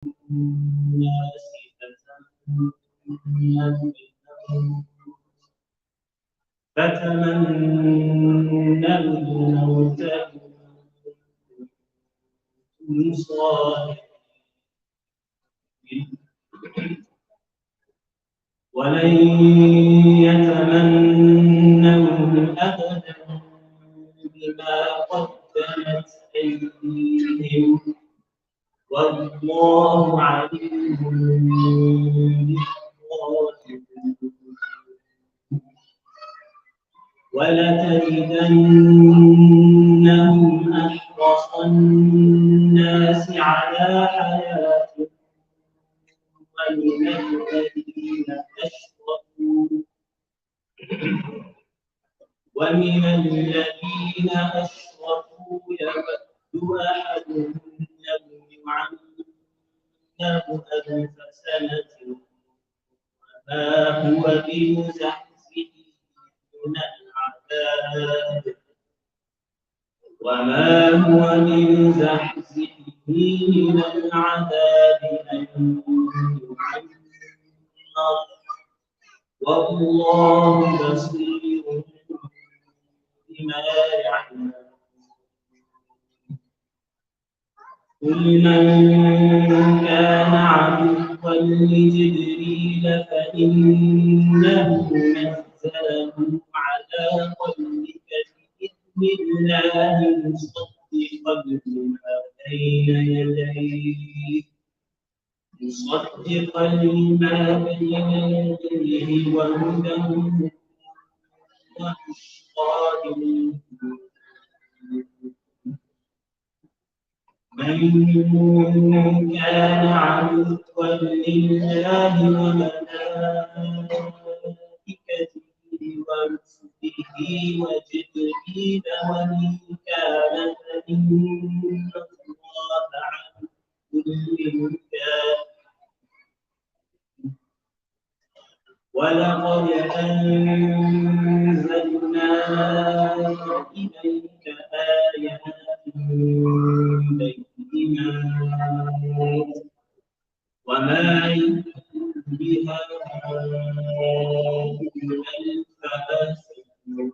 الناس فتمنوا الموت إن صادقين ولن يتمنوا أبدا بما قدمت أيديهم والله عليم بالظالمين ولتجدنهم أحرص الناس على حياة ومن الذين أشركوا يود أحدهم لو يعمر ألف سنة وما هو بمزحزحه من العذاب أن يعمر والله بصير بما يعمل قل من كان عدوا لجبريل فإنه نزله على قلبك بإذن الله مصدقا لما بين يديه وهدى وبشرى من كان عدوا لله وملائكته ورسله وجبريل وميكال فإن الله عدو للكافرين ولقد أنزلنا إليك آيات بينات وما يكفر بها إلا الفاسقون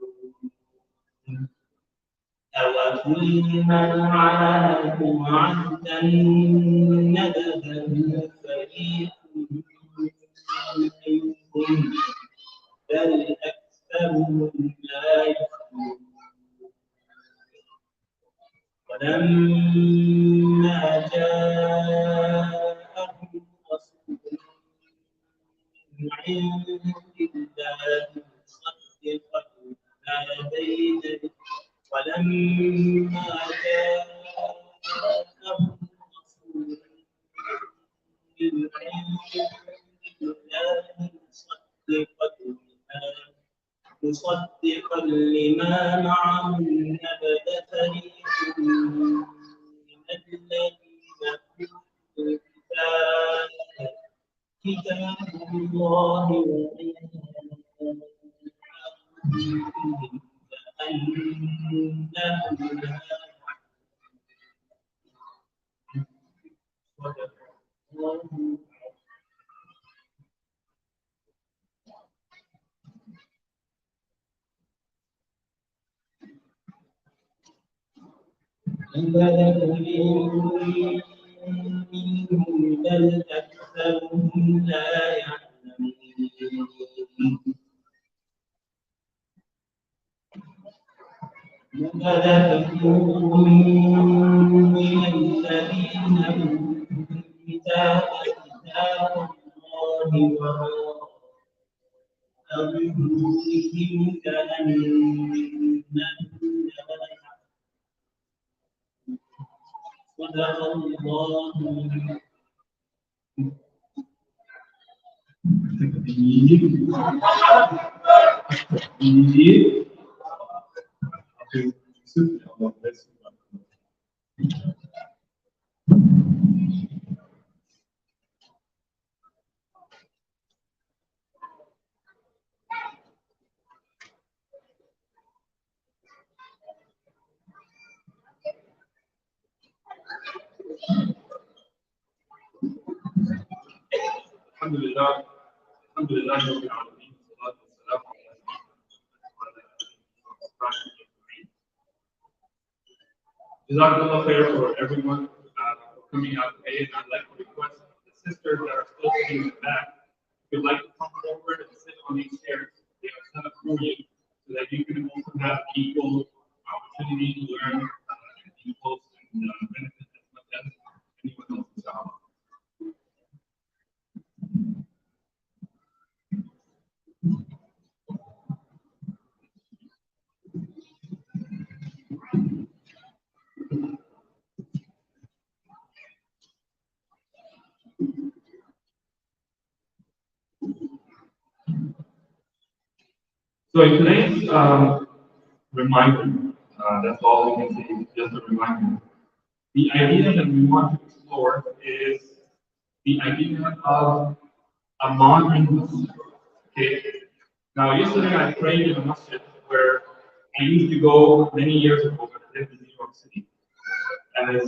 أوكلما عاهدوا عهدا نبذه فريق منهم بل أكثرهم لا يؤمنون ولما جاءهم رسول من عند الله مصدقا لما بين ولما جاءهم رسول من عند الله مصدقا لما معهم نبذ فريق من الذين أوتوا كتاب الله كأنهم لا يعلمون. منهم بل أكثرهم لا يعلمون وذكروا من الذين أوتوا الكتاب كتاب الله وراء ظهورهم كأنهم لا صدق الله Alhamdulillah, Alhamdulillah, Rabbil Alameen, salatu wassalamu ala Jazakallah khair for everyone for coming out today, and I'd like to request the sisters that are still sitting in the back, if you'd like to come forward and sit on these chairs, they are set up for you, so that you can also have equal opportunity to learn and equal benefit as much as anyone else is out. So in today's reminder, that's all we can say, just a reminder. The idea that we want to explore is the idea of a modern masjid. Okay. Now, yesterday I prayed in a masjid where I used to go many years ago when I lived in New York City, as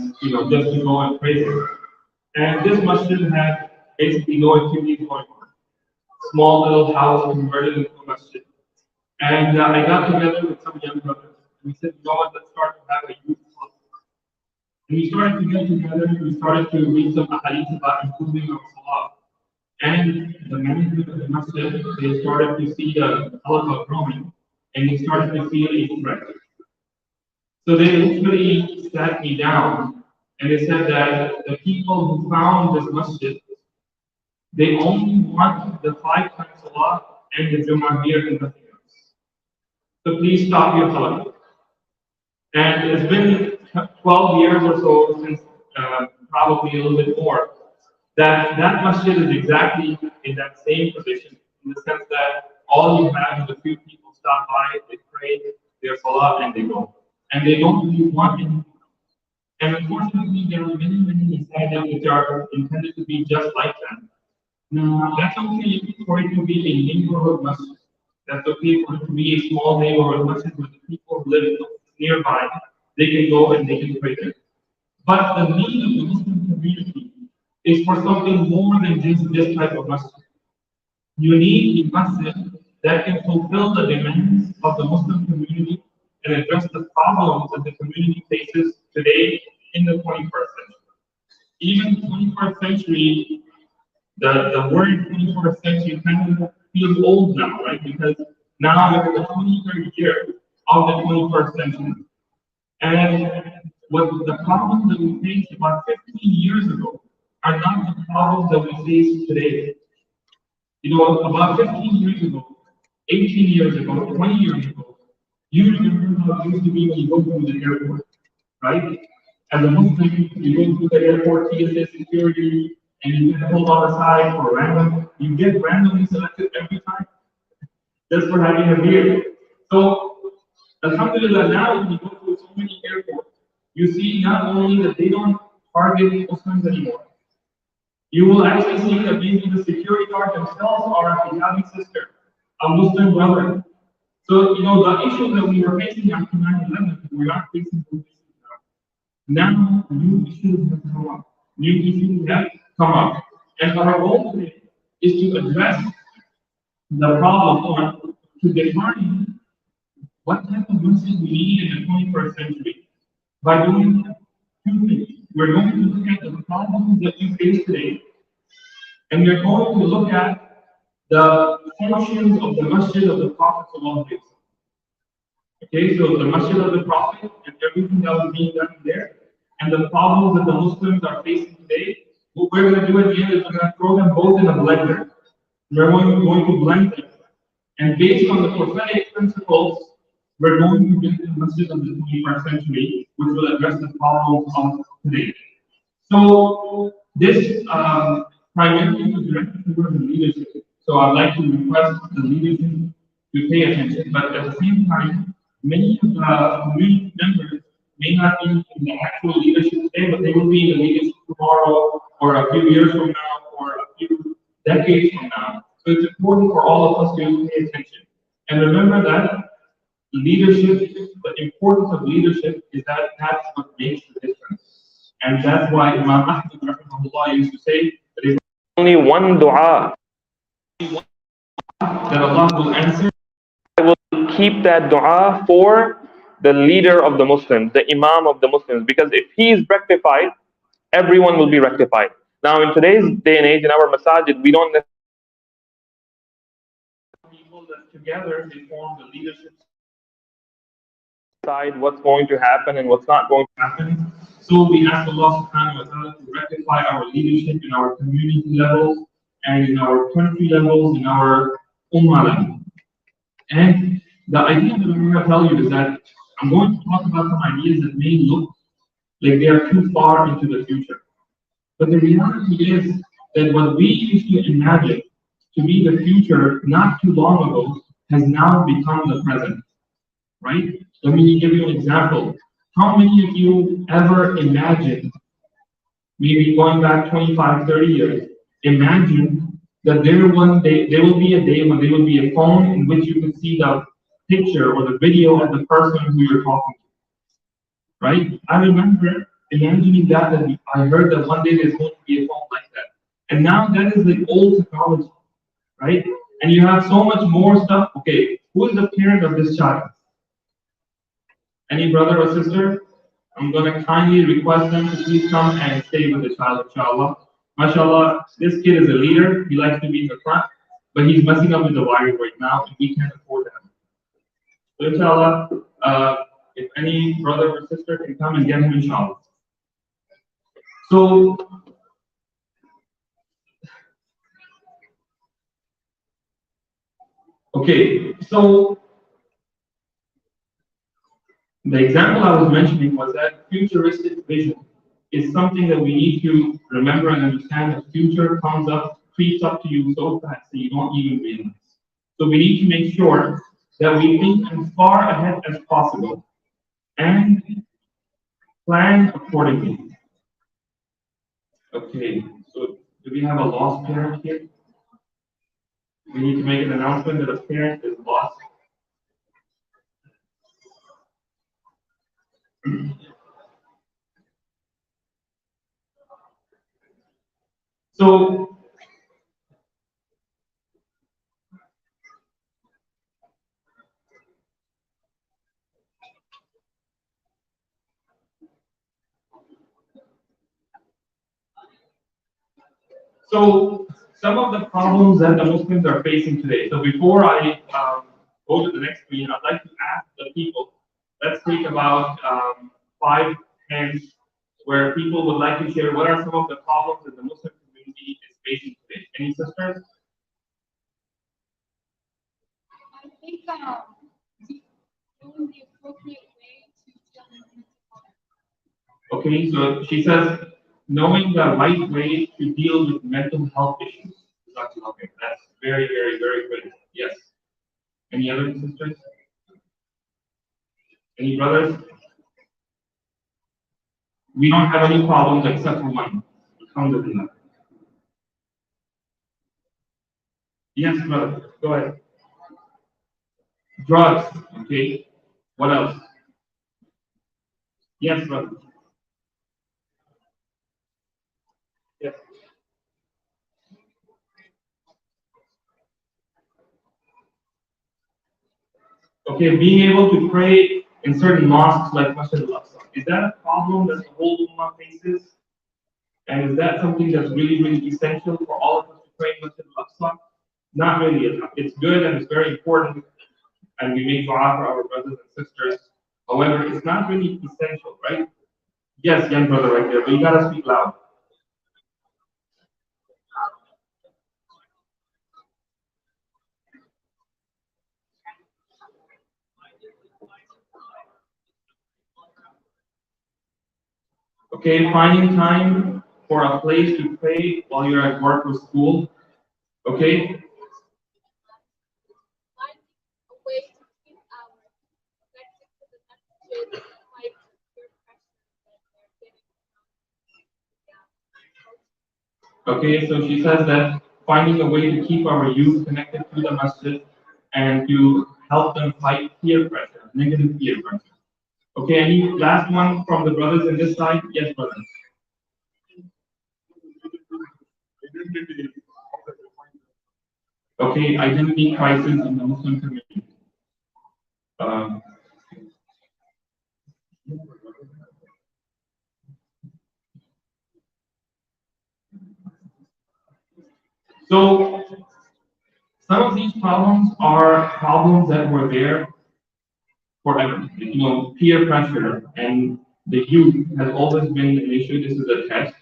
just to go and pray there. And this masjid had basically no activities going on. Small little house converted into a masjid. And I got together with some young brothers. And we said, you know what, let's start to have a youth club. And we started to get together, we started to read some ahadith about improving our salah. And the management of the masjid, they started to see the halaqah growing, and they started to feel a threat. So they literally sat me down, and they said that the people who found this masjid, they only want the 5 times salah and the Jummah here and nothing else. So please stop your halaqah. And it's been 12 years or so since, probably a little bit more, that masjid is exactly in that same position, in the sense that all you have is a few people stop by, they pray their salah, and they go. And they don't really want anything else. And unfortunately, there are many masajid which are intended to be just like that. Now, that's okay for it to be a neighborhood masjid. That's okay for it to be a small neighborhood masjid where the people who live nearby, they can go and they can pray there. But the need of the Muslim community is for something more than just this type of masjid. You need a masjid that can fulfill the demands of the Muslim community and address the problems that the community faces today in the 21st century. Even the 21st century, the word 21st century kind of feels old now, right? Because now we're in the 23rd year of the 21st century. And what the problems that we faced about 15 years ago are not the problems that we face today. About 15 years ago, 18 years ago, 20 years ago, you remember how it used to be when you go through the airport, right? As a Muslim, you go through the airport, TSA security, and you get pulled on the side for random. You get randomly selected every time just for having a beard. So, alhamdulillah, now when you go through so many airports, you see not only that they don't target Muslims anymore, you will actually see that maybe the security guard themselves are a hijabi sister, a Muslim brother. So, the issues that we were facing after 9/11, we're not facing those issues now. Now, new issues have come up. New issues have come up. And our goal today is to address the problem or to define what type of masjid we need in the 21st century by doing 2 things. We're going to look at the problems that we face today, and we're going to look at the functions of the masjid of the Prophet ﷺ. Okay, so the masjid of the Prophet and everything that was being done there, and the problems that the Muslims are facing today, what we're going to do at the end is we're going to throw them both in a blender. We're going to blend them. And based on the prophetic principles, we're going to build the masjid of the 21st century, which will address the problems of today. So this primarily is directed towards the leadership. So I'd like to request the leadership to pay attention, but at the same time, many of the community members may not be in the actual leadership today, but they will be in the leadership tomorrow, or a few years from now, or a few decades from now. So it's important for all of us to pay attention. And remember that leadership, the importance of leadership is that that's what makes the difference. And that's why Imam Ahmad rahmatullah used to say that there is only one dua that Allah will answer. I will keep that dua for the leader of the Muslims, the Imam of the Muslims, because if he is rectified, everyone will be rectified. Now, in today's day and age, in our masajid, we don't necessarily people that together they form the leadership decide what's going to happen and what's not going to happen. So we ask Allah subhanahu wa ta'ala to rectify our leadership in our community levels and in our country levels, in our ummah level. And the idea that I'm going to tell you is that I'm going to talk about some ideas that may look like they are too far into the future. But the reality is that what we used to imagine to be the future not too long ago has now become the present, right? Let me give you an example. How many of you ever imagined, maybe going back 25, 30 years, imagine that there will be a day when there will be a phone in which you can see the picture or the video of the person who you're talking to, right? I remember imagining that I heard that one day there's going to be a phone like that. And now that is the old technology, right? And you have so much more stuff. Okay, who is the parent of this child? Any brother or sister? I'm going to kindly request them to please come and stay with the child, inshallah. MashaAllah, this kid is a leader. He likes to be in the front, but he's messing up with the wiring right now, and we can't afford that. So, inshallah, if any brother or sister can come and get him, inshallah. So, okay, so the example I was mentioning was that futuristic vision is something that we need to remember and understand. The future comes up, creeps up to you so fast that you don't even realize. So we need to make sure that we think as far ahead as possible and plan accordingly. Okay, so do we have a lost parent here? We need to make an announcement that a parent is lost. So some of the problems that the Muslims are facing today. So before I go to the next screen, I'd like to ask the people. Let's take about 5 hands where people would like to share what are some of the problems that the Muslim community is facing today. Any sisters? I think knowing the appropriate way to deal with mental health. Okay, so she says knowing the right way to deal with mental health issues. Okay, that's very, very, very good. Yes. Any other sisters? Any brothers? We don't have any problems except for one. Alhamdulillah. Yes, brother. Go ahead. Drugs. Okay. What else? Yes, brother. Yes. Okay, being able to pray in certain mosques like Masjid al-Aqsa. Is that a problem that the whole Ummah faces? And is that something that's really, really essential for all of us to pray in Masjid al-Aqsa? Not really. It's good and it's very important, and we make dua for our brothers and sisters. However, it's not really essential, right? Yes, young brother right there, but you gotta speak loud. Okay, finding time for a place to pray while you're at work or school. Okay, Finding a way to keep our connected to the messages despite peer pressure that they're getting from okay, so she says that finding a way to keep our youth connected to the masjid and to help them fight peer pressure, negative peer pressure. Okay, any last one from the brothers in this side? Yes, brothers. Okay, identity crisis in the Muslim community. Um, so some of these problems are problems that were there forever. You know, peer pressure and the youth has always been an issue. This is a test.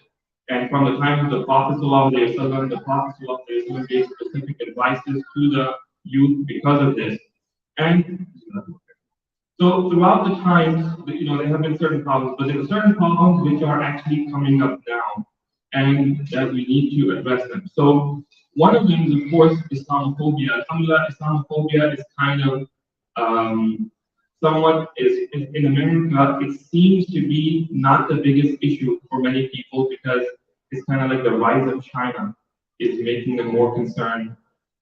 And from the time of the Prophet ﷺ, the Prophet ﷺ gave specific advices to the youth because of this. And so throughout the times, you know, there have been certain problems, but there are certain problems which are actually coming up now, and that we need to address them. So one of them is, of course, Islamophobia. Alhamdulillah, Islamophobia is kind of somewhat is in America. It seems to be not the biggest issue for many people because it's kind of like the rise of China is making them more concerned.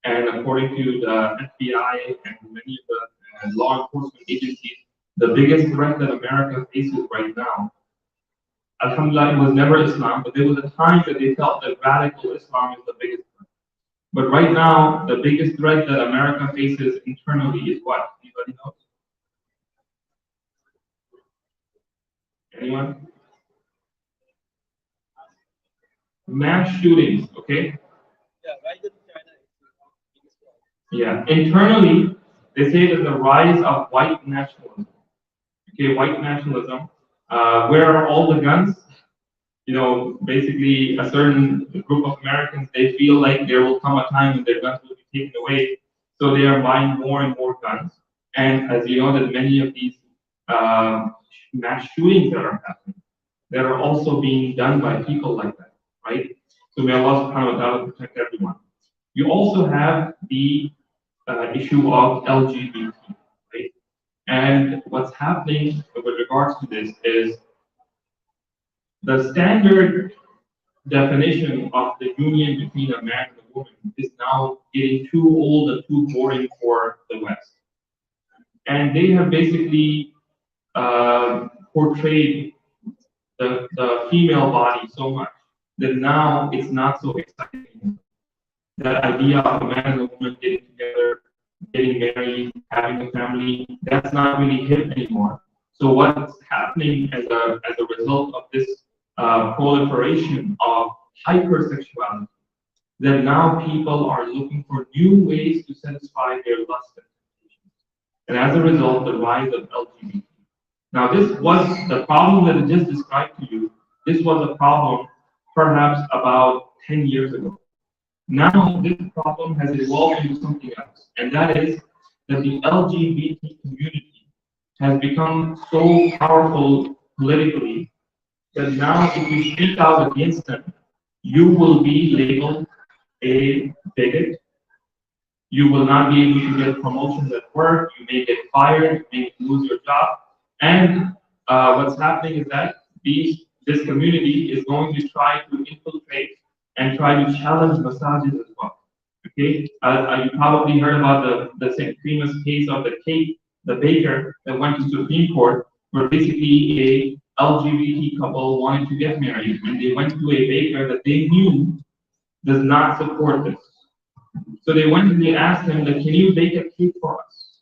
And according to the FBI and many of the law enforcement agencies, the biggest threat that America faces right now, alhamdulillah, it was never Islam, but there was a time that they felt that radical Islam is the biggest threat. But right now, the biggest threat that America faces internally is what? Anybody knows? Anyone? Mass shootings, okay? Yeah, internally, they say that the rise of white nationalism. Okay, white nationalism. Where are all the guns? You know, basically, a certain group of Americans, they feel like there will come a time when their guns will be taken away, so they are buying more and more guns. And as you know, that many of these mass shootings that are happening, that are also being done by people like that, right? So may Allah subhanahu wa ta'ala protect everyone. You also have the issue of LGBT, right? And what's happening with regards to this is the standard definition of the union between a man and a woman is now getting too old and too boring for the West. And they have basically portrayed the female body so much that now it's not so exciting. That idea of a man and a woman getting together, getting married, having a family, that's not really hip anymore. So what's happening as a result of this proliferation of hypersexuality, that now people are looking for new ways to satisfy their lust and temptations. And as a result, the rise of LGBT. Now, this was the problem that I just described to you. This was a problem perhaps about 10 years ago. Now, this problem has evolved into something else, and that is that the LGBT community has become so powerful politically that now if you speak out against them, you will be labeled a bigot. You will not be able to get promotions at work. You may get fired. You may lose your job. And what's happening is that this community is going to try to infiltrate and try to challenge massages as well. Okay, you probably heard about the famous case of the baker that went to Supreme Court, where basically a LGBT couple wanted to get married, and they went to a baker that they knew does not support this. So they went and they asked him that, can you bake a cake for us?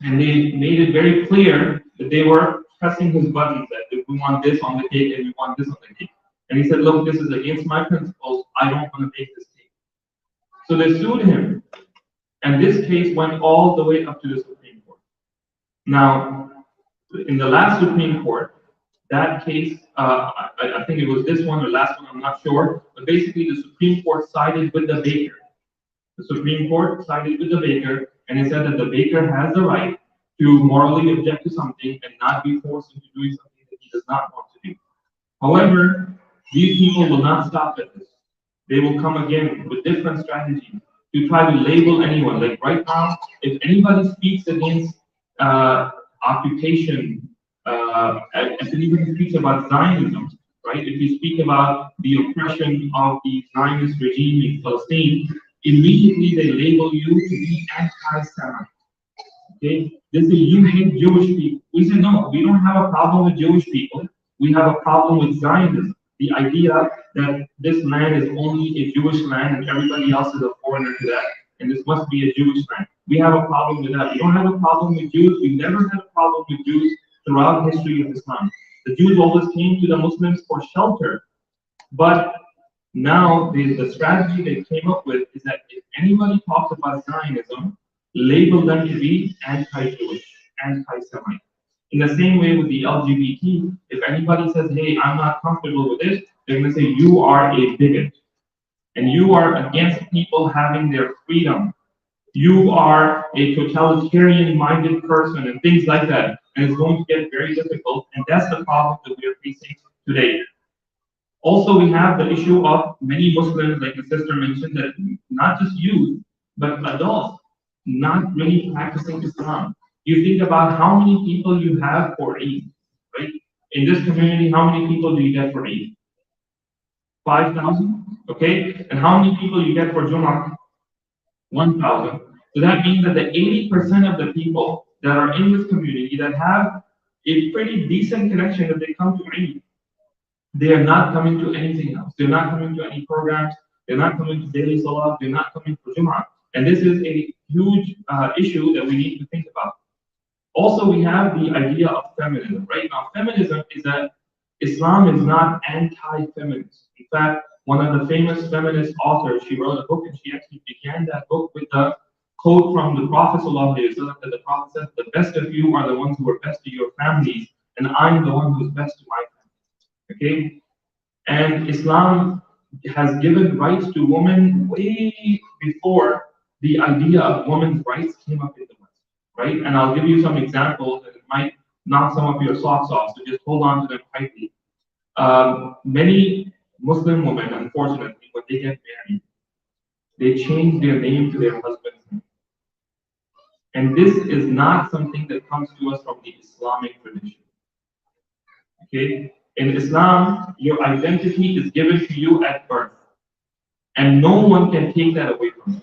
And they made it very clear that they were pressing his buttons, that if we want this on the cake and we want this on the cake. And he said, look, this is against my principles. I don't want to bake this cake. So they sued him. And this case went all the way up to the Supreme Court. Now, in the last Supreme Court, that case, I think it was this one or last one, I'm not sure, but basically the Supreme Court sided with the baker. The Supreme Court sided with the baker, and it said that the baker has the right to morally object to something and not be forced into doing something that he does not want to do. However, these people will not stop at this. They will come again with different strategies to try to label anyone. Like right now, if anybody speaks against occupation, if anybody speaks about Zionism, right? If you speak about the oppression of the Zionist regime in Palestine, immediately they label you to be anti-Semite. Okay, this is you hate Jewish people. We say no, we don't have a problem with Jewish people. We have a problem with Zionism. The idea that this land is only a Jewish land and everybody else is a foreigner to that, and this must be a Jewish land. We have a problem with that. We don't have a problem with Jews. We never had a problem with Jews throughout history of Islam. The Jews always came to the Muslims for shelter, but now the strategy they came up with is that if anybody talks about Zionism, label them to be anti-Jewish, anti-Semite. In the same way with the LGBT, if anybody says, hey, I'm not comfortable with this, they're going to say, you are a bigot. And you are against people having their freedom. You are a totalitarian-minded person and things like that. And it's going to get very difficult. And that's the problem that we are facing today. Also, we have the issue of many Muslims, like the sister mentioned, that not just youth, but adults not really practicing Islam. You think about how many people you have for Eid, right? In this community, how many people do you get for Eid? 5,000, okay? And how many people you get for Jum'ah? 1,000. So that means that the 80% of the people that are in this community that have a pretty decent connection that they come to Eid, they are not coming to anything else. They're not coming to any programs. They're not coming to daily salah. They're not coming for Jum'ah. And this is a huge issue that we need to think about. Also, we have the idea of feminism. Right now, feminism is that Islam is not anti-feminist. In fact, one of the famous feminist authors, she wrote a book and she actually began that book with the quote from the Prophet ﷺ that the Prophet said, the best of you are the ones who are best to your families, and I'm the one who is best to my family. Okay? And Islam has given rights to women way before the idea of women's rights came up in the West, right? And I'll give you some examples that might knock some of your socks off, so just hold on to them tightly. Many Muslim women, unfortunately, when they get married, they change their name to their husband's name. And this is not something that comes to us from the Islamic tradition. Okay? In Islam, your identity is given to you at birth, and no one can take that away from you.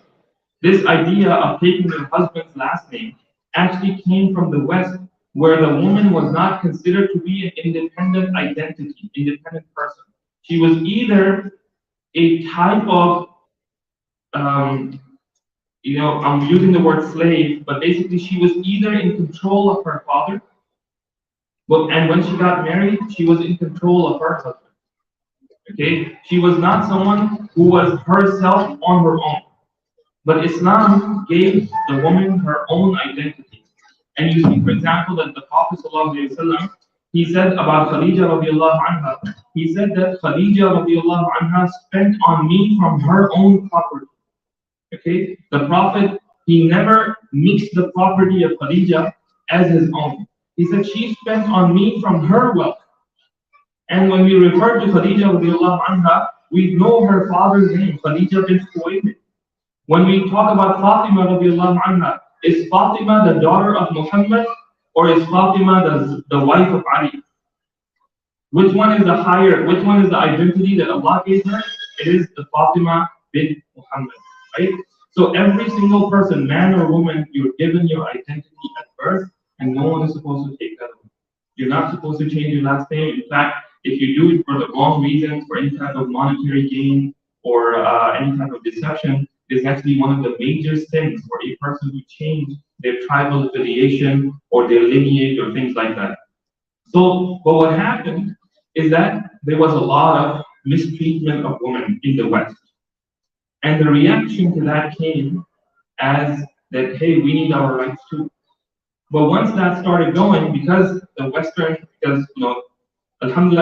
This idea of taking your husband's last name actually came from the West, where the woman was not considered to be an independent identity, independent person. She was either a type of, I'm using the word slave, but basically she was either in control of her father, and when she got married, she was in control of her husband. Okay? She was not someone who was herself on her own. But Islam gave the woman her own identity. And you see, for example, that the Prophet ﷺ, he said about Khadija radiallahu anha, he said that Khadija radiallahu anha spent on me from her own property. Okay? The Prophet, he never mixed the property of Khadija as his own. He said, she spent on me from her wealth. And when we refer to Khadija radiallahu anha, we know her father's name, Khadija bint Khuwaylid. When we talk about Fatima radiallahu anha, is Fatima the daughter of Muhammad or is Fatima the wife of Ali? Which one is the higher, which one is the identity that Allah gave her? It is the Fatima bint Muhammad, right? So every single person, man or woman, you're given your identity at birth and no one is supposed to take that away. You're not supposed to change your last name. In fact, if you do it for the wrong reasons, for any type of monetary gain or any type of deception, is actually one of the major sins for a person who changed their tribal affiliation or their lineage or things like that. So, but what happened is that there was a lot of mistreatment of women in the West. And the reaction to that came as that, hey, we need our rights too. But once that started going, because Alhamdulillah,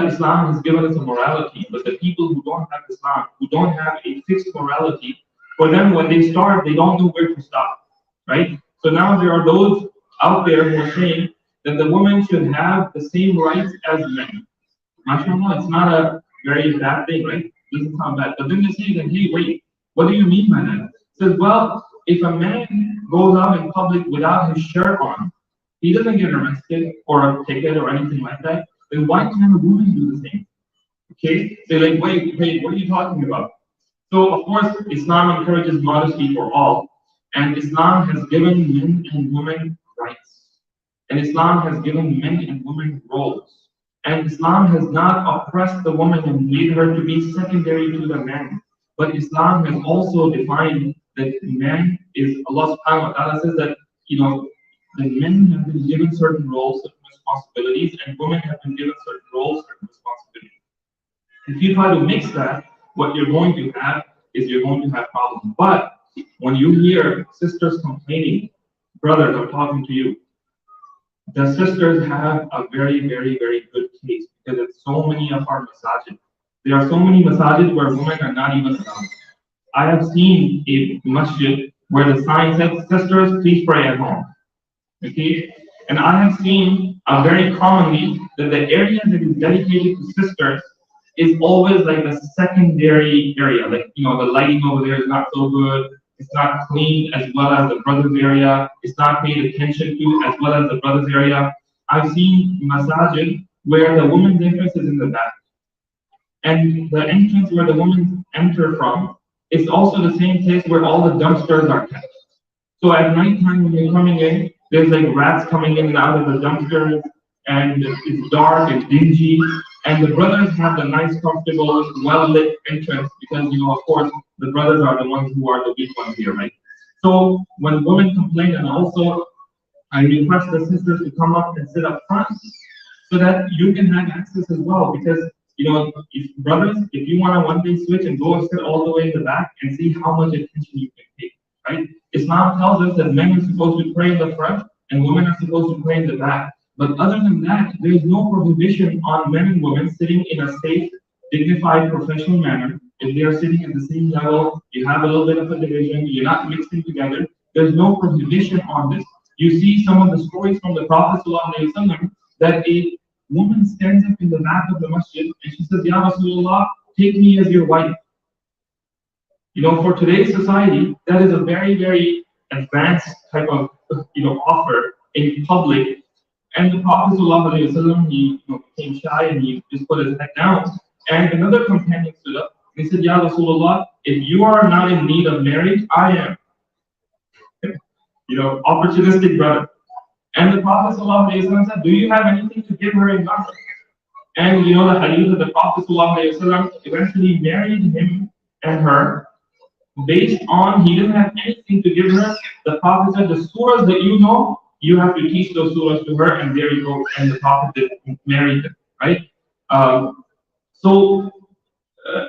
Islam has given us a morality, but the people who don't have Islam, who don't have a fixed morality, for them, when they start, they don't know where to stop, right? So now there are those out there who are saying that the woman should have the same rights as men. MashaAllah, it's not a very bad thing, right? It doesn't sound bad. But then they say that, hey, wait, what do you mean by that? It says, well, if a man goes out in public without his shirt on, he doesn't get arrested or a ticket or anything like that, then why can't a woman do the same? Okay? They're like, wait, what are you talking about? So, of course, Islam encourages modesty for all, and Islam has given men and women rights, and Islam has given men and women roles. And Islam has not oppressed the woman and made her to be secondary to the man. But Islam has also defined that man is, Allah subhanahu wa ta'ala says that, the men have been given certain roles, certain responsibilities, and women have been given certain roles, certain responsibilities. If you try to mix that, what you're going to have is you're going to have problems. But when you hear sisters complaining, brothers, I'm talking to you, the sisters have a very, very, very good case because it's so many of our masajid. There are so many masajid where women are not even allowed. I have seen a masjid where the sign says, sisters, please pray at home. Okay? And I have seen very commonly that the area that is dedicated to sisters is always like a secondary area. Like, the lighting over there is not so good. It's not clean as well as the brothers area. It's not paid attention to as well as the brothers area. I've seen masajid where the woman's entrance is in the back. And the entrance where the women enter from is also the same place where all the dumpsters are kept. So at nighttime when you're coming in, there's like rats coming in and out of the dumpsters, and it's dark and dingy. And the brothers have the nice, comfortable, well-lit entrance because, of course, the brothers are the ones who are the weak ones here, right? So when women complain, and also I request the sisters to come up and sit up front so that you can have access as well. Because, if brothers, if you want to one day switch and go and sit all the way in the back and see how much attention you can take, right? Islam tells us that men are supposed to pray in the front and women are supposed to pray in the back. But other than that, there is no prohibition on men and women sitting in a safe, dignified, professional manner. If they are sitting at the same level, you have a little bit of a division, you're not mixing together, there's no prohibition on this. You see some of the stories from the Prophet ﷺ that a woman stands up in the back of the masjid and she says, Ya Rasulullah, take me as your wife. For today's society, that is a very, very advanced type of offer in public. And the Prophet ﷺ, he became shy and he just put his head down. And another companion stood up and he said, Ya Rasulullah, if you are not in need of marriage, I am. Opportunistic brother. And the Prophet ﷺ said, do you have anything to give her in marriage? And the hadith of the Prophet ﷺ eventually married him and her based on he didn't have anything to give her. The Prophet said, the surahs that you have to teach those surahs to her, and there you go. And the Prophet did marry them, right?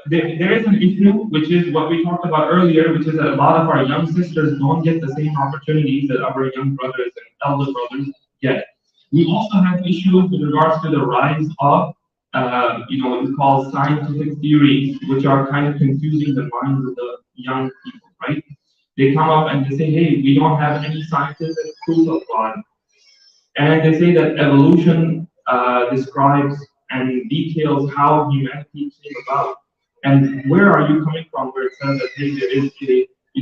There is an issue, which is what we talked about earlier, which is that a lot of our young sisters don't get the same opportunities that our young brothers and elder brothers get. We also have issues with regards to the rise of, what we call scientific theories, which are kind of confusing the minds of the young people, right? They come up and they say, hey, we don't have any scientific proof of God. And they say that evolution describes and details how humanity came about. And where are you coming from where it says that, hey, there is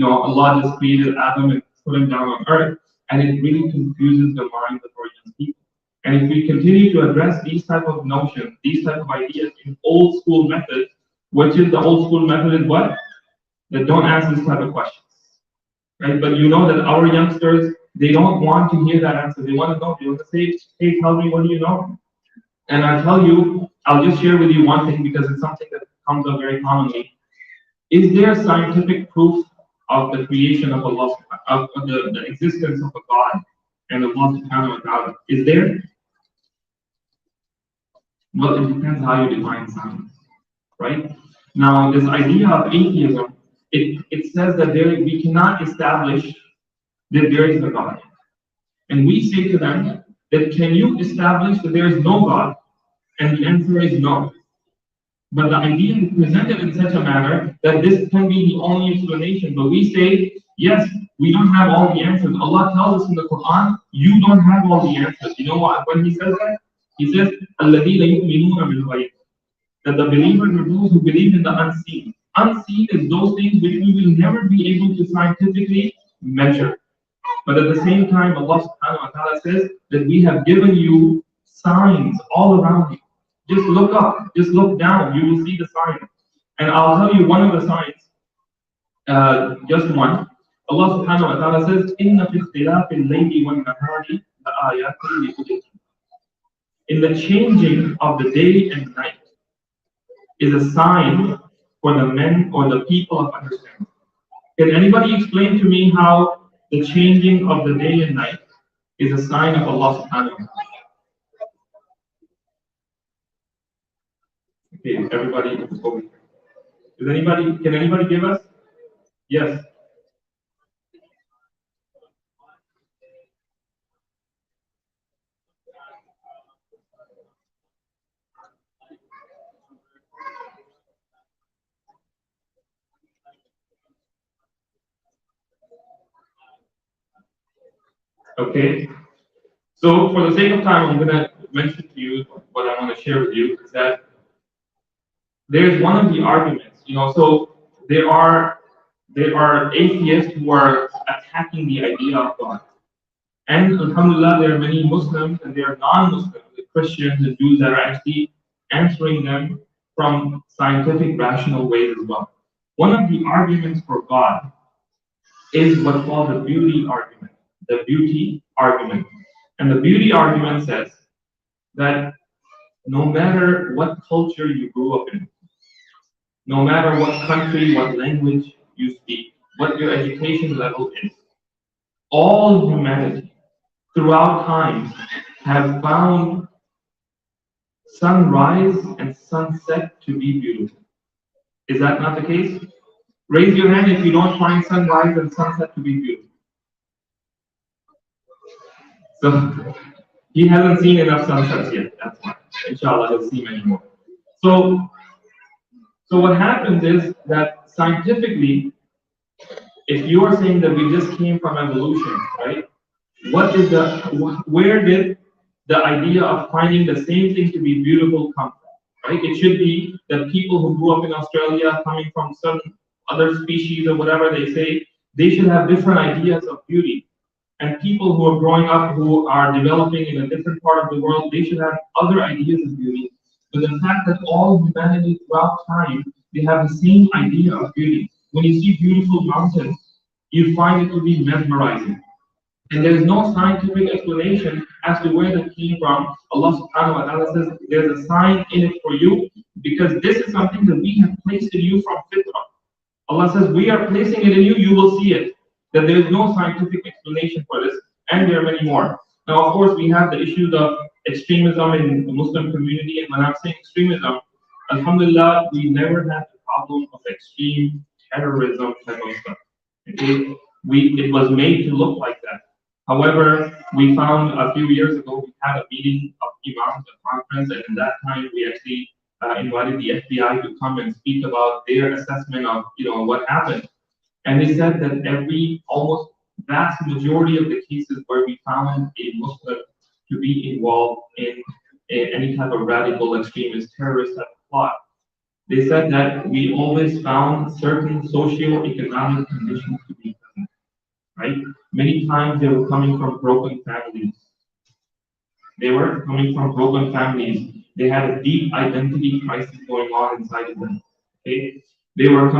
Allah just created Adam and put him down on earth? And it really confuses the minds of our young people. And if we continue to address these type of notions, these type of ideas in old school methods, which is the old school method is what? That don't ask this type of questions. Right? But that our youngsters, they don't want to hear that answer. They want to know. They want to say, hey, tell me, what do you know? And I tell you, I'll just share with you one thing because it's something that comes up very commonly. Is there scientific proof of the creation of Allah, of the existence of a God and Allah subhanahu wa ta'ala? Is there? Well, it depends how you define science, right? Now, this idea of atheism, it says that we cannot establish that there is a God. And we say to them that can you establish that there is no God? And the answer is no. But the idea is presented in such a manner that this can be the only explanation. But we say, yes, we don't have all the answers. Allah tells us in the Quran, you don't have all the answers. You know what? When He says that, He says, الَّذِينَ يُؤْمِنُونَ بِالْغَيْبِ, that the believers are those who believe in the unseen. Unseen is those things which we will never be able to scientifically measure. But at the same time, Allah subhanahu wa ta'ala says that we have given you signs all around you. Just look up, just look down, you will see the signs. And I'll tell you one of the signs, just one. Allah subhanahu wa ta'ala says, إِنَّ فِي اخْتِلَافِ اللَّيْلِ وَالنَّهَارِ لَآيَاتٍ لِأُولِي الْأَلْبَابِ. in the changing of the day and night is a sign for the men or the people of understanding. Can anybody explain to me how the changing of the day and night is a sign of Allah subhanahu wa ta'ala? Okay, everybody is over here. Can anybody give us? Yes. Okay. So for the sake of time, I'm gonna mention to you what I want to share with you is that there's one of the arguments, so there are atheists who are attacking the idea of God. And alhamdulillah, there are many Muslims and there are non-Muslims, the Christians and Jews that are actually answering them from scientific, rational ways as well. One of the arguments for God is what's called the beauty argument. The beauty argument. And the beauty argument says that no matter what culture you grew up in, no matter what country, what language you speak, what your education level is, all humanity throughout time have found sunrise and sunset to be beautiful. Is that not the case? Raise your hand if you don't find sunrise and sunset to be beautiful. So he hasn't seen enough sunsets yet. That's why. Inshallah, he'll see many more. So what happens is that scientifically, if you are saying that we just came from evolution, right? Where did the idea of finding the same thing to be beautiful come from? Right? It should be that people who grew up in Australia, coming from some other species or whatever they say, they should have different ideas of beauty. And people who are growing up, who are developing in a different part of the world, they should have other ideas of beauty. But the fact that all humanity throughout time, they have the same idea of beauty. When you see beautiful mountains, you find it to be mesmerizing. And there's no scientific explanation as to where that came from. Allah subhanahu wa ta'ala says there's a sign in it for you because this is something that we have placed in you from fitrah. Allah says we are placing it in you, you will see it. That there is no scientific explanation for this, and there are many more. Now, of course, we have the issues of extremism in the Muslim community, and when I'm saying extremism, alhamdulillah, we never had the problem of extreme terrorism type of stuff. Okay? It was made to look like that. However, we found a few years ago, we had a meeting of imams, a conference, and in that time, we actually invited the FBI to come and speak about their assessment of, what happened. And they said that almost vast majority of the cases where we found a Muslim to be involved in any type of radical extremist terrorist type of plot, they said that we always found certain socio-economic conditions to be present, right? Many times they were coming from broken families. They had a deep identity crisis going on inside of them. Okay? They were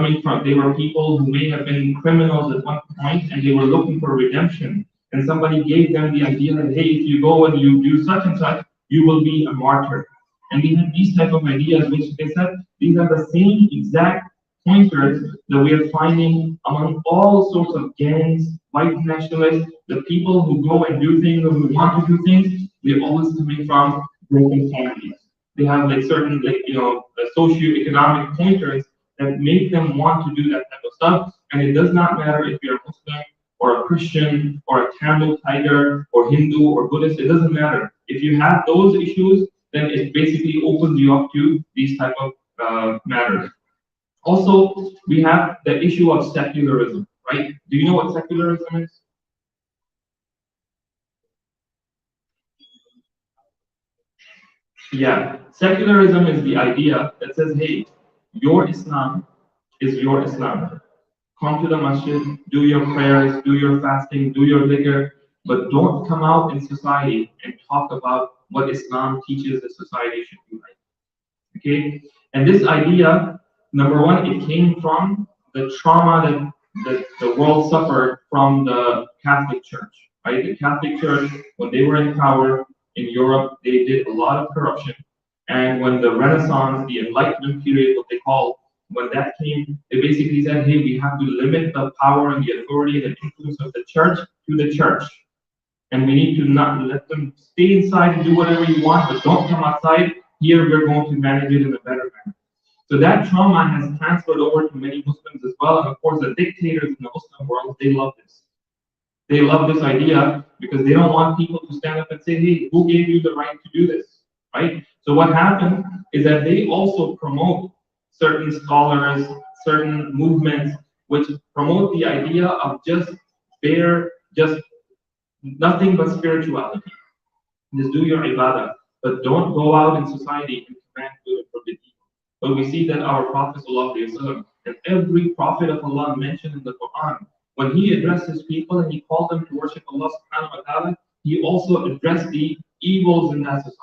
people who may have been criminals at one point and they were looking for redemption. And somebody gave them the idea that, hey, if you go and you do such and such, you will be a martyr. And they had these type of ideas, which they said, these are the same exact pointers that we are finding among all sorts of gangs, white nationalists, the people who go and do things or who want to do things, they're always coming from broken families. They have certain socio-economic pointers that make them want to do that type of stuff. And it does not matter if you're a Muslim or a Christian or a Tamil Tiger or Hindu or Buddhist, it doesn't matter. If you have those issues, then it basically opens you up to these type of matters. Also, we have the issue of secularism, right? Do you know what secularism is? Yeah, secularism is the idea that says, hey, your Islam is your Islam. Come to the masjid, do your prayers, do your fasting, do your dhikr, but don't come out in society and talk about what Islam teaches that society should be like. Okay? And this idea, number one, it came from the trauma that the world suffered from the Catholic Church. Right? The Catholic Church, when they were in power, in Europe, they did a lot of corruption. And when the Renaissance, the Enlightenment period, what they call, when that came, they basically said, hey, we have to limit the power and the authority and the influence of the church to the church. And we need to not let them stay inside and do whatever you want, but don't come outside. Here, we're going to manage it in a better manner. So that trauma has transferred over to many Muslims as well. And of course, the dictators in the Muslim world, they love this. They love this idea because they don't want people to stand up and say, hey, who gave you the right to do this, right? So what happened is that they also promote certain scholars, certain movements, which promote the idea of just nothing but spirituality. Just do your ibadah, but don't go out in society and command good and forbid evil. But we see that our Prophet ﷺ, and every Prophet of Allah mentioned in the Quran, when he addressed his people and he called them to worship Allah subhanahu wa ta'ala, he also addressed the evils in that society.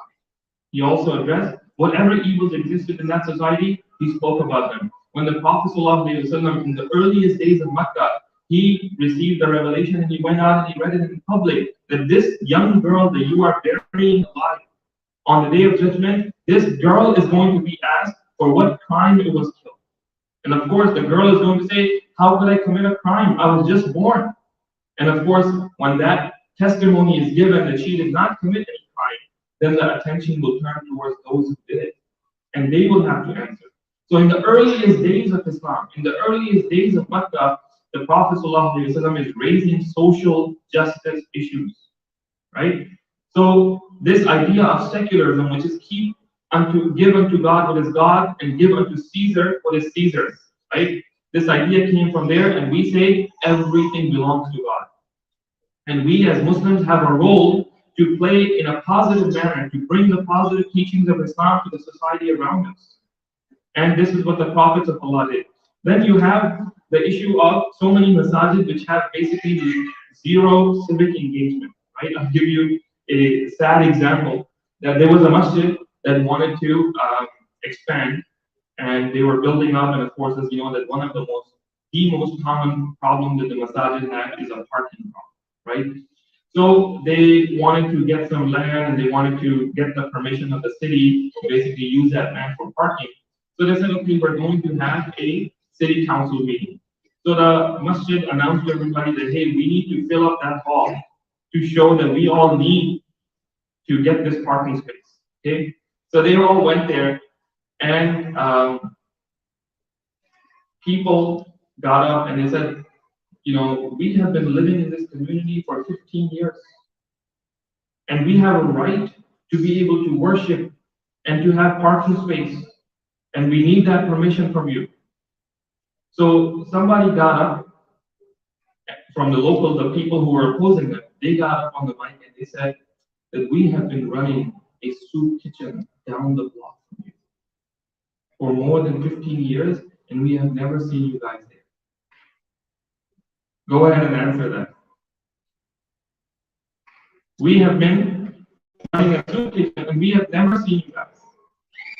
He also addressed whatever evils existed in that society, he spoke about them. When the Prophet ﷺ, in the earliest days of Makkah, he received the revelation and he went out and he read it in public that this young girl that you are burying alive on the day of judgment, this girl is going to be asked for what crime it was killed. And of course, the girl is going to say, how could I commit a crime? I was just born. And of course, when that testimony is given that she did not commit any crime, then the attention will turn towards those who did it. And they will have to answer. So in the earliest days of Islam, in the earliest days of Makkah, the Prophet ﷺ is raising social justice issues, right? So this idea of secularism, which is give unto God what is God and give unto Caesar what is Caesar's, right? This idea came from there, and we say everything belongs to God. And we as Muslims have a role to play in a positive manner, to bring the positive teachings of Islam to the society around us. And this is what the prophets of Allah did. Then you have the issue of so many masajid which have basically zero civic engagement, right? I'll give you a sad example that there was a masjid that wanted to expand, and they were building up, and of course, as you know, that one of the most common problem that the masajid have is a parking problem, right? So they wanted to get some land, and they wanted to get the permission of the city to basically use that land for parking. So they said, okay, we're going to have a city council meeting. So the masjid announced to everybody that, hey, we need to fill up that hall to show that we all need to get this parking space, okay? So they all went there, and people got up and they said, you know, we have been living in this community for 15 years, and we have a right to be able to worship and to have parking space, and we need that permission from you. So somebody got up from the people who were opposing them. They got up on the mic and they said that we have been running a soup kitchen down the block from you for more than 15 years, and we have never seen you guys there. Go ahead and answer that. We have been running a soup kitchen and we have never seen you guys.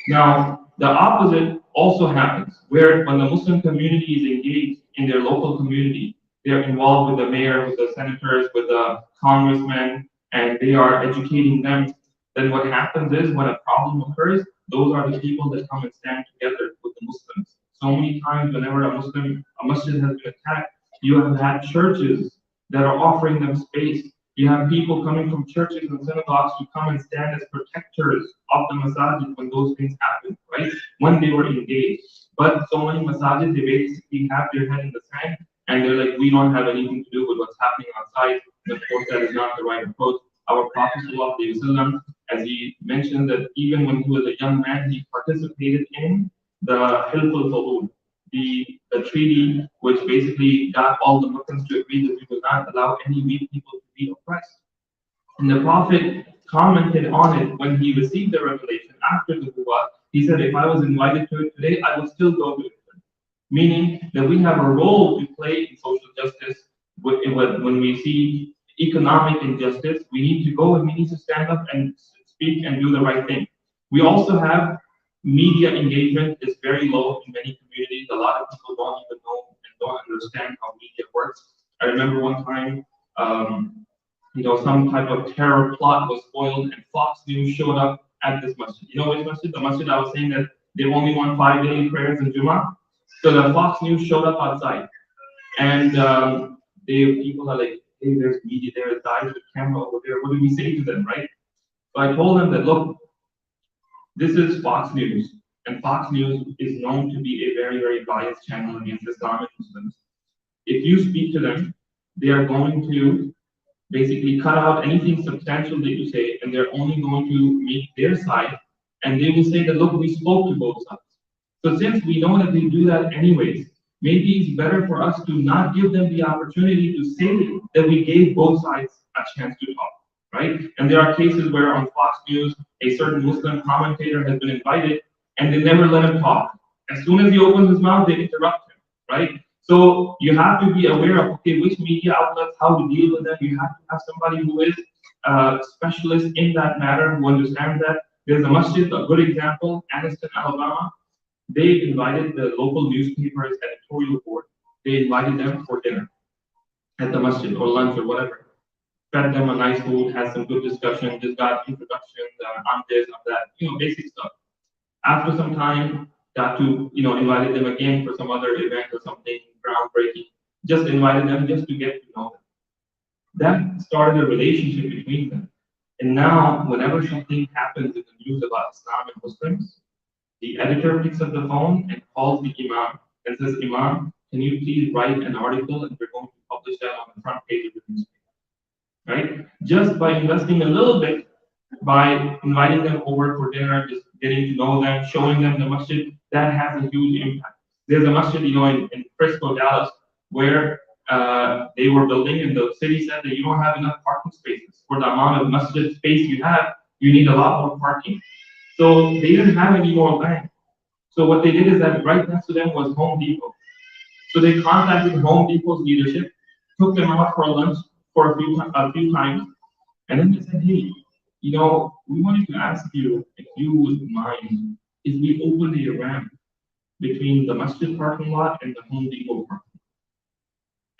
Now, the opposite also happens, where when the Muslim community is engaged in their local community, they're involved with the mayor, with the senators, with the congressmen, and they are educating them. Then what happens is, when a problem occurs, those are the people that come and stand together with the Muslims. So many times, whenever a masjid has been attacked, you have had churches that are offering them space. You have people coming from churches and synagogues to come and stand as protectors of the masajid when those things happen, right? When they were engaged. But so many masajid, they basically have their head in the sand, and they're like, we don't have anything to do with what's happening outside. And of course, that is not the right approach. Our Prophet ﷺ, as he mentioned, that even when he was a young man, he participated in the Hilf al-Fudul, the treaty which basically got all the Muslims to agree that we will not allow any weak people to be oppressed. And the Prophet commented on it when he received the revelation after the Nubuwwah. He said, if I was invited to it today, I would still go to it. Meaning that we have a role to play in social justice. When we see economic injustice, we need to go and we need to stand up and speak and do the right thing. We also have media engagement is very low in many communities. A lot of people don't even know and don't understand how media works. I remember one time some type of terror plot was foiled and Fox News showed up at this masjid. You know which masjid? The masjid I was saying that they only want 5 daily prayers in Jummah. So the Fox News showed up outside, and people are like, hey, there's media, there's guys with camera over there. What do we say to them, right? So I told them that, look, this is Fox News, and Fox News is known to be a very, very biased channel against Islam and Muslims. If you speak to them, they are going to basically cut out anything substantial that you say, and they're only going to make their side, and they will say that, look, we spoke to both sides. So since we know that they do that anyways, maybe it's better for us to not give them the opportunity to say that we gave both sides a chance to talk, right? And there are cases where on Fox News, a certain Muslim commentator has been invited, and they never let him talk. As soon as he opens his mouth, they interrupt him, right? So you have to be aware of, okay, which media outlets, how to deal with them. You have to have somebody who is a specialist in that matter, who understands that. There's a masjid, a good example, Anniston, Alabama. They invited the local newspaper's editorial board. They invited them for dinner at the masjid or lunch or whatever. Fed them a nice food, had some good discussion, just got introductions on this, on that, basic stuff. After some time, got to, invited them again for some other event or something groundbreaking. Just invited them just to get to know them. That started a relationship between them. And now, whenever something happens in the news about Islam and Muslims, the editor picks up the phone and calls the Imam and says, Imam, can you please write an article and we're going to publish that on the front page of the newspaper, right? Just by investing a little bit, by inviting them over for dinner, just getting to know them, showing them the masjid, that has a huge impact. There's a masjid, in Frisco, Dallas, where they were building, and the city said that you don't have enough parking spaces. For the amount of masjid space you have, you need a lot more parking. So they didn't have any more land. So what they did is that right next to them was Home Depot. So they contacted Home Depot's leadership, took them out for lunch for a few times, and then they said, hey, we wanted to ask you if you would mind if we open a ramp between the masjid parking lot and the Home Depot parking lot.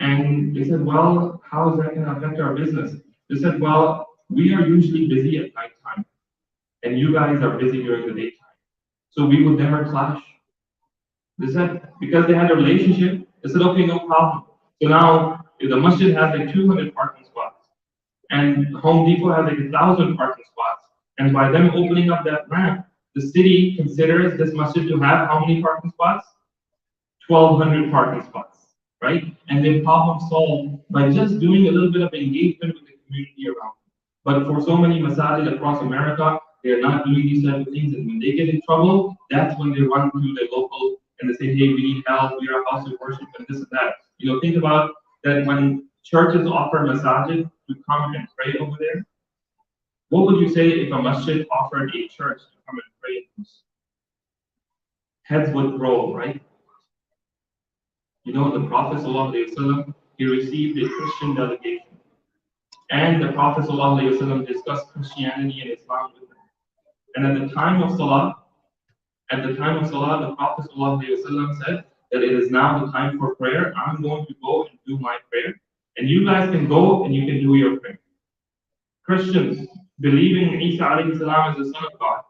And they said, well, how is that going to affect our business? They said, well, we are usually busy at nighttime, and you guys are busy during the daytime. So we would never clash. They said, because they had a relationship, they said, okay, no problem. So now, if the masjid has like 200 parking spots, and Home Depot has like 1,000 parking spots, and by them opening up that ramp, the city considers this masjid to have how many parking spots? 1,200 parking spots, right? And then problem solved by just doing a little bit of engagement with the community around. But for so many masajid across America, they're not doing these type of things, and when they get in trouble, that's when they run to the local and they say, hey, we need help, we are a house of worship, and this and that. Think about that when churches offer masajid to come and pray over there. What would you say if a masjid offered a church to come and pray? Heads would roll, right? The Prophet ﷺ, he received a Christian delegation. And the Prophet ﷺ discussed Christianity and Islam with them. And at the time of Salah, the Prophet ﷺ said that it is now the time for prayer. I'm going to go and do my prayer. And you guys can go and you can do your prayer. Christians, believing Isa alayhi salam is the son of God,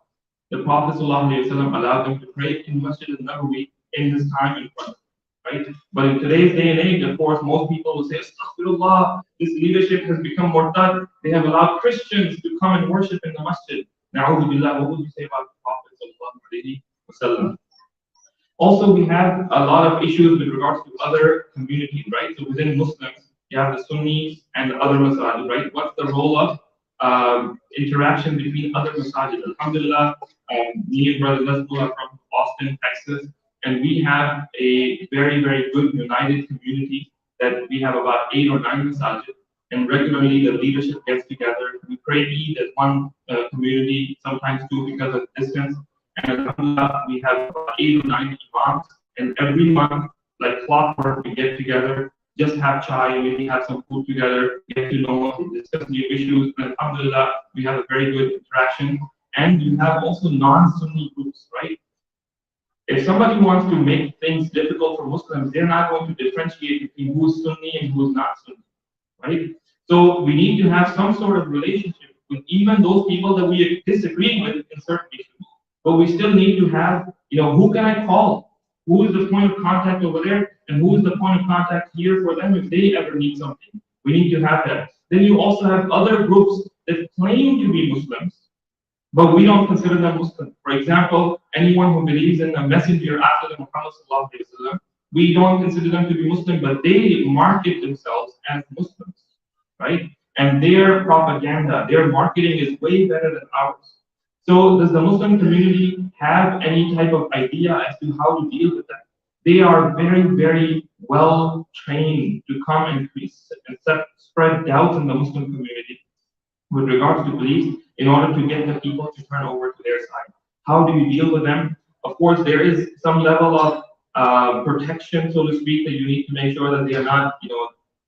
the Prophet ﷺ allowed them to pray in Masjid al-Nabawi in this time in front, right? But in today's day and age, of course, most people will say, Astaghfirullah, this leadership has become murtad. They have allowed Christians to come and worship in the masjid. Na'udhu billah, what would you say about the Prophet ﷺ? Also, we have a lot of issues with regards to other communities, right? So within Muslims, you have the Sunnis and the other masajid, right? What's the role of interaction between other masajid? Alhamdulillah, me and Brother Nazmul are from Austin, Texas, and we have a very, very good united community that we have about 8 or 9 masajid, and regularly the leadership gets together. We pray Eid as one community, sometimes 2 because of distance. And alhamdulillah, we have about 8 or 9 imams, and every month, like clockwork, we get together, just have chai, maybe have some food together, get to know, discuss new issues, and alhamdulillah, we have a very good interaction. And you have also non-Sunni groups, right? If somebody wants to make things difficult for Muslims, they're not going to differentiate between who's Sunni and who's not Sunni, right? So we need to have some sort of relationship with even those people that we disagree with in certain issues. But we still need to have, who can I call? Who is the point of contact over there? And who is the point of contact here for them if they ever need something? We need to have that. Then you also have other groups that claim to be Muslims, but we don't consider them Muslim. For example, anyone who believes in a messenger after the Muhammad sallallahu alaihi wasallam, we don't consider them to be Muslim, but they market themselves as Muslims, right? And their propaganda, their marketing is way better than ours. So does the Muslim community have any type of idea as to how to deal with that? They are very, very well trained to come and spread doubts in the Muslim community with regards to beliefs in order to get the people to turn over to their side. How do you deal with them? Of course, there is some level of protection, so to speak, that you need to make sure that they are not,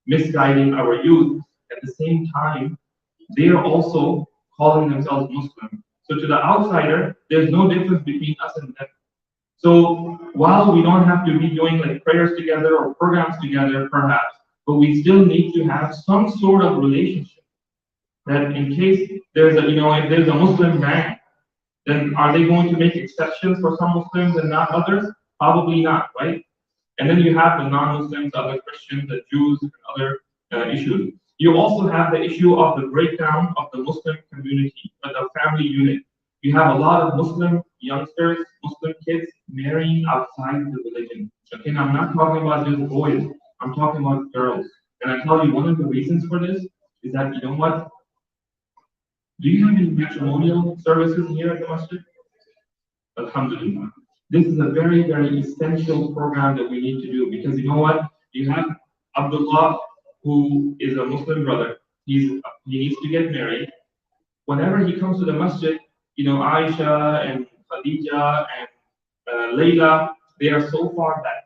misguiding our youth. At the same time, they are also calling themselves Muslim. So to the outsider, there's no difference between us and them. So while we don't have to be doing like prayers together or programs together, perhaps, but we still need to have some sort of relationship that in case there's a, if there's a Muslim ban, then are they going to make exceptions for some Muslims and not others? Probably not, right? And then you have the non-Muslims, other Christians, the Jews, and other issues. You also have the issue of the breakdown of the Muslim community, the family unit. You have a lot of Muslim youngsters, Muslim kids marrying outside the religion. Okay, now I'm not talking about just boys, I'm talking about girls. And I tell you, one of the reasons for this is that, you know what? Do you have any matrimonial services here at the masjid? Alhamdulillah. This is a very, very essential program that we need to do because you know what? You have Abdullah, who is a Muslim brother. He needs to get married. Whenever he comes to the masjid, Aisha and Khadija and Layla, they are so far back.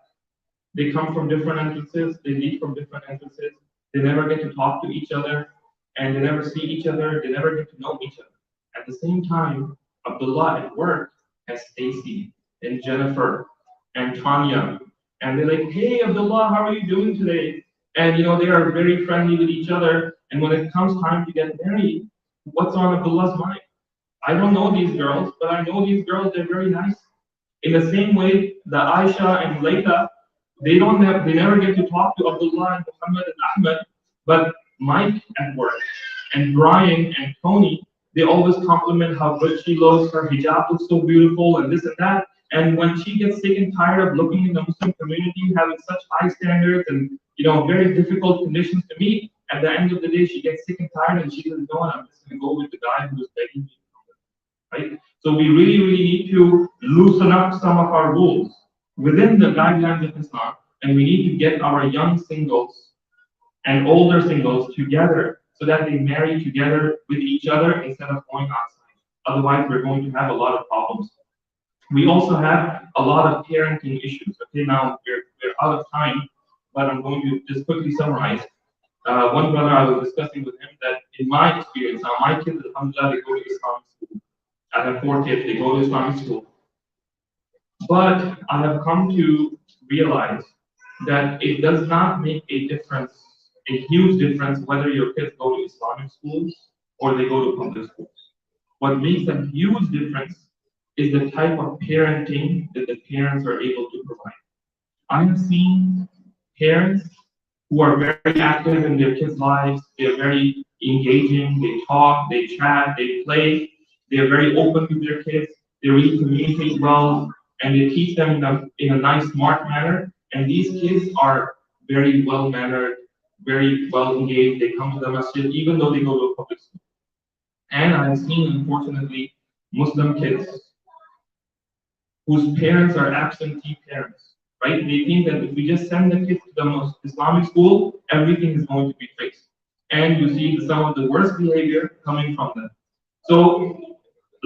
They come from different entrances. They leave from different entrances. They never get to talk to each other, and they never see each other. They never get to know each other. At the same time, Abdullah at work has Stacy and Jennifer and Tanya, and they're like, "Hey, Abdullah, how are you doing today?" And they are very friendly with each other. And when it comes time to get married, what's on Abdullah's mind? I don't know these girls, but I know these girls. They're very nice. In the same way, the Aisha and Layla, they never get to talk to Abdullah and Muhammad and Ahmed, but Mike at work and Brian and Tony, they always compliment how good she looks, her hijab looks so beautiful, and this and that. And when she gets sick and tired of looking in the Muslim community, having such high standards and very difficult conditions to meet, at the end of the day, she gets sick and tired, and she says, "No, I'm just going to go with the guy who is begging me." Right? So we really, really need to loosen up some of our rules within the guidelines of Islam, and we need to get our young singles and older singles together so that they marry together with each other instead of going outside. Otherwise, we're going to have a lot of problems. We also have a lot of parenting issues. Okay, now we're out of time, but I'm going to just quickly summarize. One brother I was discussing with him that in my experience, now my kids, alhamdulillah, they go to Islamic school. I have 4 kids, they go to Islamic school. But I have come to realize that it does not make a difference, a huge difference, whether your kids go to Islamic schools or they go to public schools. What makes a huge difference is the type of parenting that the parents are able to provide. I have seen parents who are very active in their kids' lives, they're very engaging, they talk, they chat, they play, they're very open to their kids, they really communicate well, and they teach them in a nice, smart manner. And these kids are very well mannered, very well engaged. They come to the masjid even though they go to a public school. And I have seen, unfortunately, Muslim kids whose parents are absentee parents, right? They think that if we just send the kids to the Islamic school, everything is going to be fixed. And you see some of the worst behavior coming from them. So,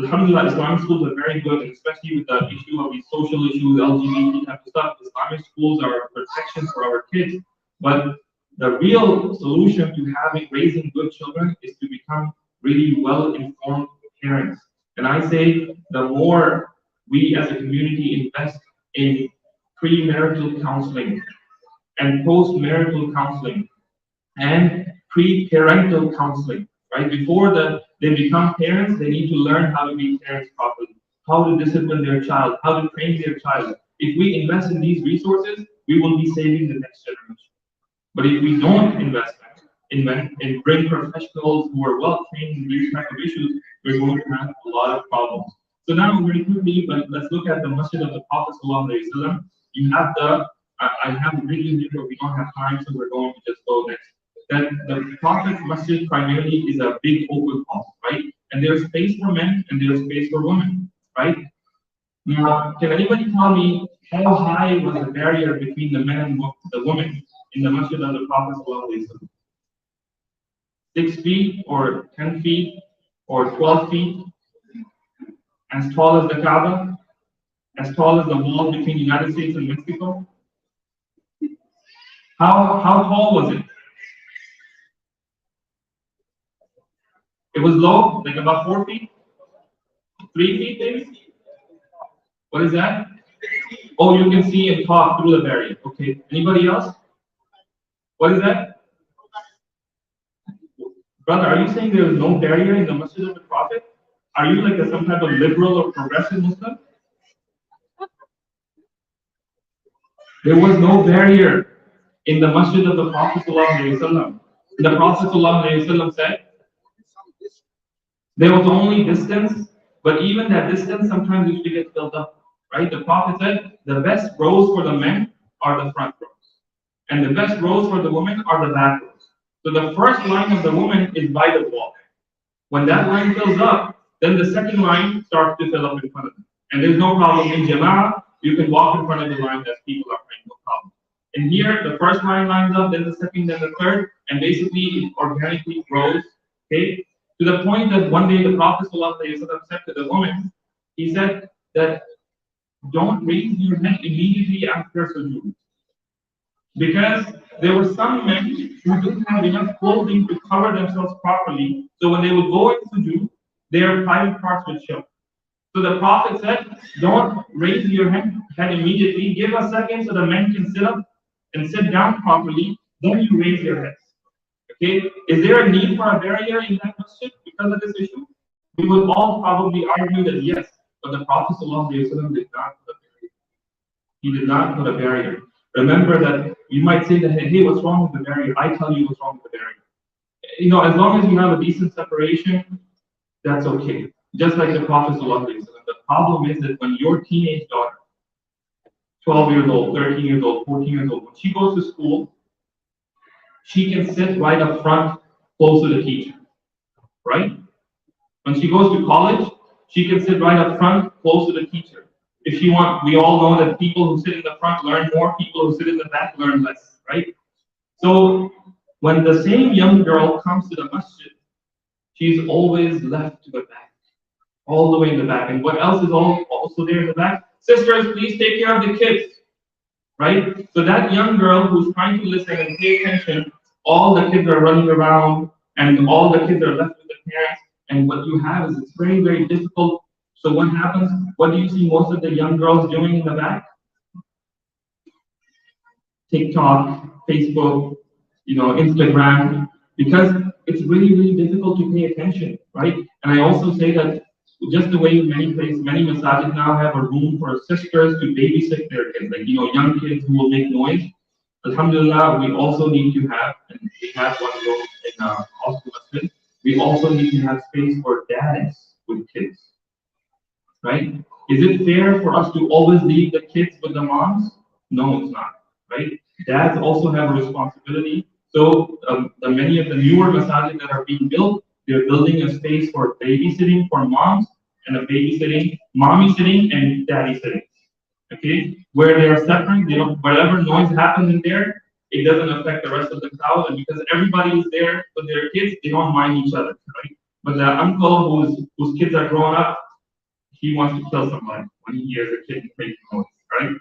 alhamdulillah, Islamic schools are very good, and especially with the issue of these social issues, LGBT type of stuff. Islamic schools are a protection for our kids. But the real solution to raising good children is to become really well-informed parents. And I say the more we as a community invest in premarital counseling and post-marital counseling and pre-parental counseling, right? Before they become parents, they need to learn how to be parents properly, how to discipline their child, how to train their child. If we invest in these resources, we will be saving the next generation. But if we don't invest and bring professionals who are well trained in these type of issues, we're going to have a lot of problems. So now very quickly, but let's look at the Masjid of the Prophet Sallallahu Alaihi Wasallam. You have I have a video here, but we don't have time, so we're going to just go next. That the Prophet's Masjid primarily is a big open hall, right? And there's space for men and there's space for women, right? Now, can anybody tell me how high was the barrier between the men and the women in the Masjid of the Prophet Sallallahu Alaihi Wasallam? 6 feet or 10 feet or 12 feet? As tall as the Kaaba? As tall as the wall between the United States and Mexico? How tall was it? It was low, like about 4 feet? 3 feet maybe? What is that? Oh, you can see and talk through the barrier. Okay. Anybody else? What is that? Brother, are you saying there is no barrier in the Masjid of the Prophet? Are you like some type of liberal or progressive Muslim? There was no barrier in the Masjid of the Prophet ﷺ. The Prophet ﷺ said there was only distance, but even that distance sometimes used to get filled up. Right? The Prophet said the best rows for the men are the front rows, and the best rows for the women are the back rows. So the first line of the woman is by the wall. When that line fills up, then the second line starts to fill up in front of them. And there's no problem in Jama'ah, you can walk in front of the line as people are praying, no problem. And here, the first line lines up, then the second, then the third, and basically it organically grows, okay? To the point that one day the Prophet ﷺ said to the woman, he said that don't raise your head immediately after sujood. Because there were some men who didn't have enough clothing to cover themselves properly, so when they would go into sujood, their private parts would show. So the Prophet said, don't raise your head immediately, give a second so the men can sit up and sit down properly, then you raise your heads. Okay? Is there a need for a barrier in that masjid because of this issue? We would all probably argue that yes, but the Prophet ﷺ did not put a barrier. He did not put a barrier. Remember that you might say that, hey, what's wrong with the barrier? I tell you what's wrong with the barrier. You know, as long as you have a decent separation, that's okay. Just like the Prophet ﷺ. The problem is that when your teenage daughter, 12 years old, 13 years old, 14 years old, when she goes to school, she can sit right up front close to the teacher, right? When she goes to college, she can sit right up front close to the teacher. If she wants, we all know that people who sit in the front learn more, people who sit in the back learn less, right? So when the same young girl comes to the masjid, she's always left to the back, all the way in the back. And what else is also there in the back? Sisters, please take care of the kids, right? So that young girl who's trying to listen and pay attention, all the kids are running around and all the kids are left with the parents. And what you have is it's very, very difficult. So what happens? What do you see most of the young girls doing in the back? TikTok, Facebook, Instagram, because it's really, really difficult to pay attention, right? And I also say that just the way many masajid now have a room for sisters to babysit their kids, like young kids who will make noise. Alhamdulillah, we also need to have, and we have one room in also masjid. We also need to have space for dads with kids, right? Is it fair for us to always leave the kids with the moms? No, it's not, right? Dads also have a responsibility. So many of the newer masajid that are being built, they're building a space for babysitting for moms and a babysitting, mommy sitting and daddy sitting. Okay, where they are separate, whatever noise happens in there, it doesn't affect the rest of the crowd, and because everybody is there with their kids, they don't mind each other, right? But the uncle whose kids are growing up, he wants to kill somebody when he hears a kid making noise, right?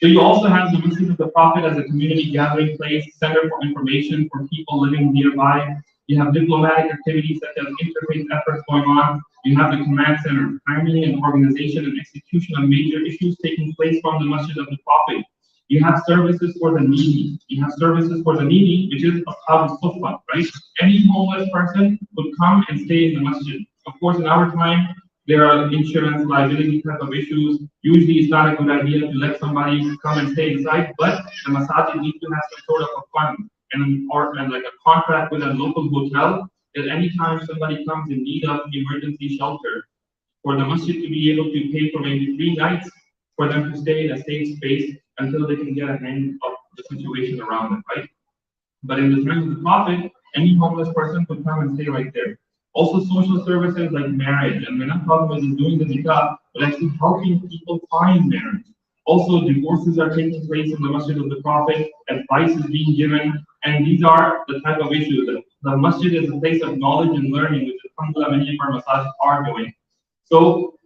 So you also have the Masjid of the Prophet as a community gathering place, center for information for people living nearby. You have diplomatic activities such as interfaith efforts going on. You have the command center, planning and organization and execution of major issues taking place from the Masjid of the Prophet. You have services for the needy. You have services for the needy, which is ashab al-suffah, right? Any homeless person would come and stay in the masjid. Of course, in our time, there are insurance liability type of issues. Usually, it's not a good idea to let somebody come and stay inside, but the masajid needs to have some sort of a fund and like a contract with a local hotel that anytime somebody comes in need of emergency shelter, for the masjid to be able to pay for maybe 3 nights for them to stay in a safe space until they can get a hang of the situation around them, right? But in the time of the Prophet, any homeless person could come and stay right there. Also, social services like marriage, and we're not talking about just doing the nikah, but actually helping people find marriage. Also, divorces are taking place in the Masjid of the Prophet, advice is being given, and these are the type of issues that the Masjid is a place of knowledge and learning, which alhamdulillah many of our masajid are doing. So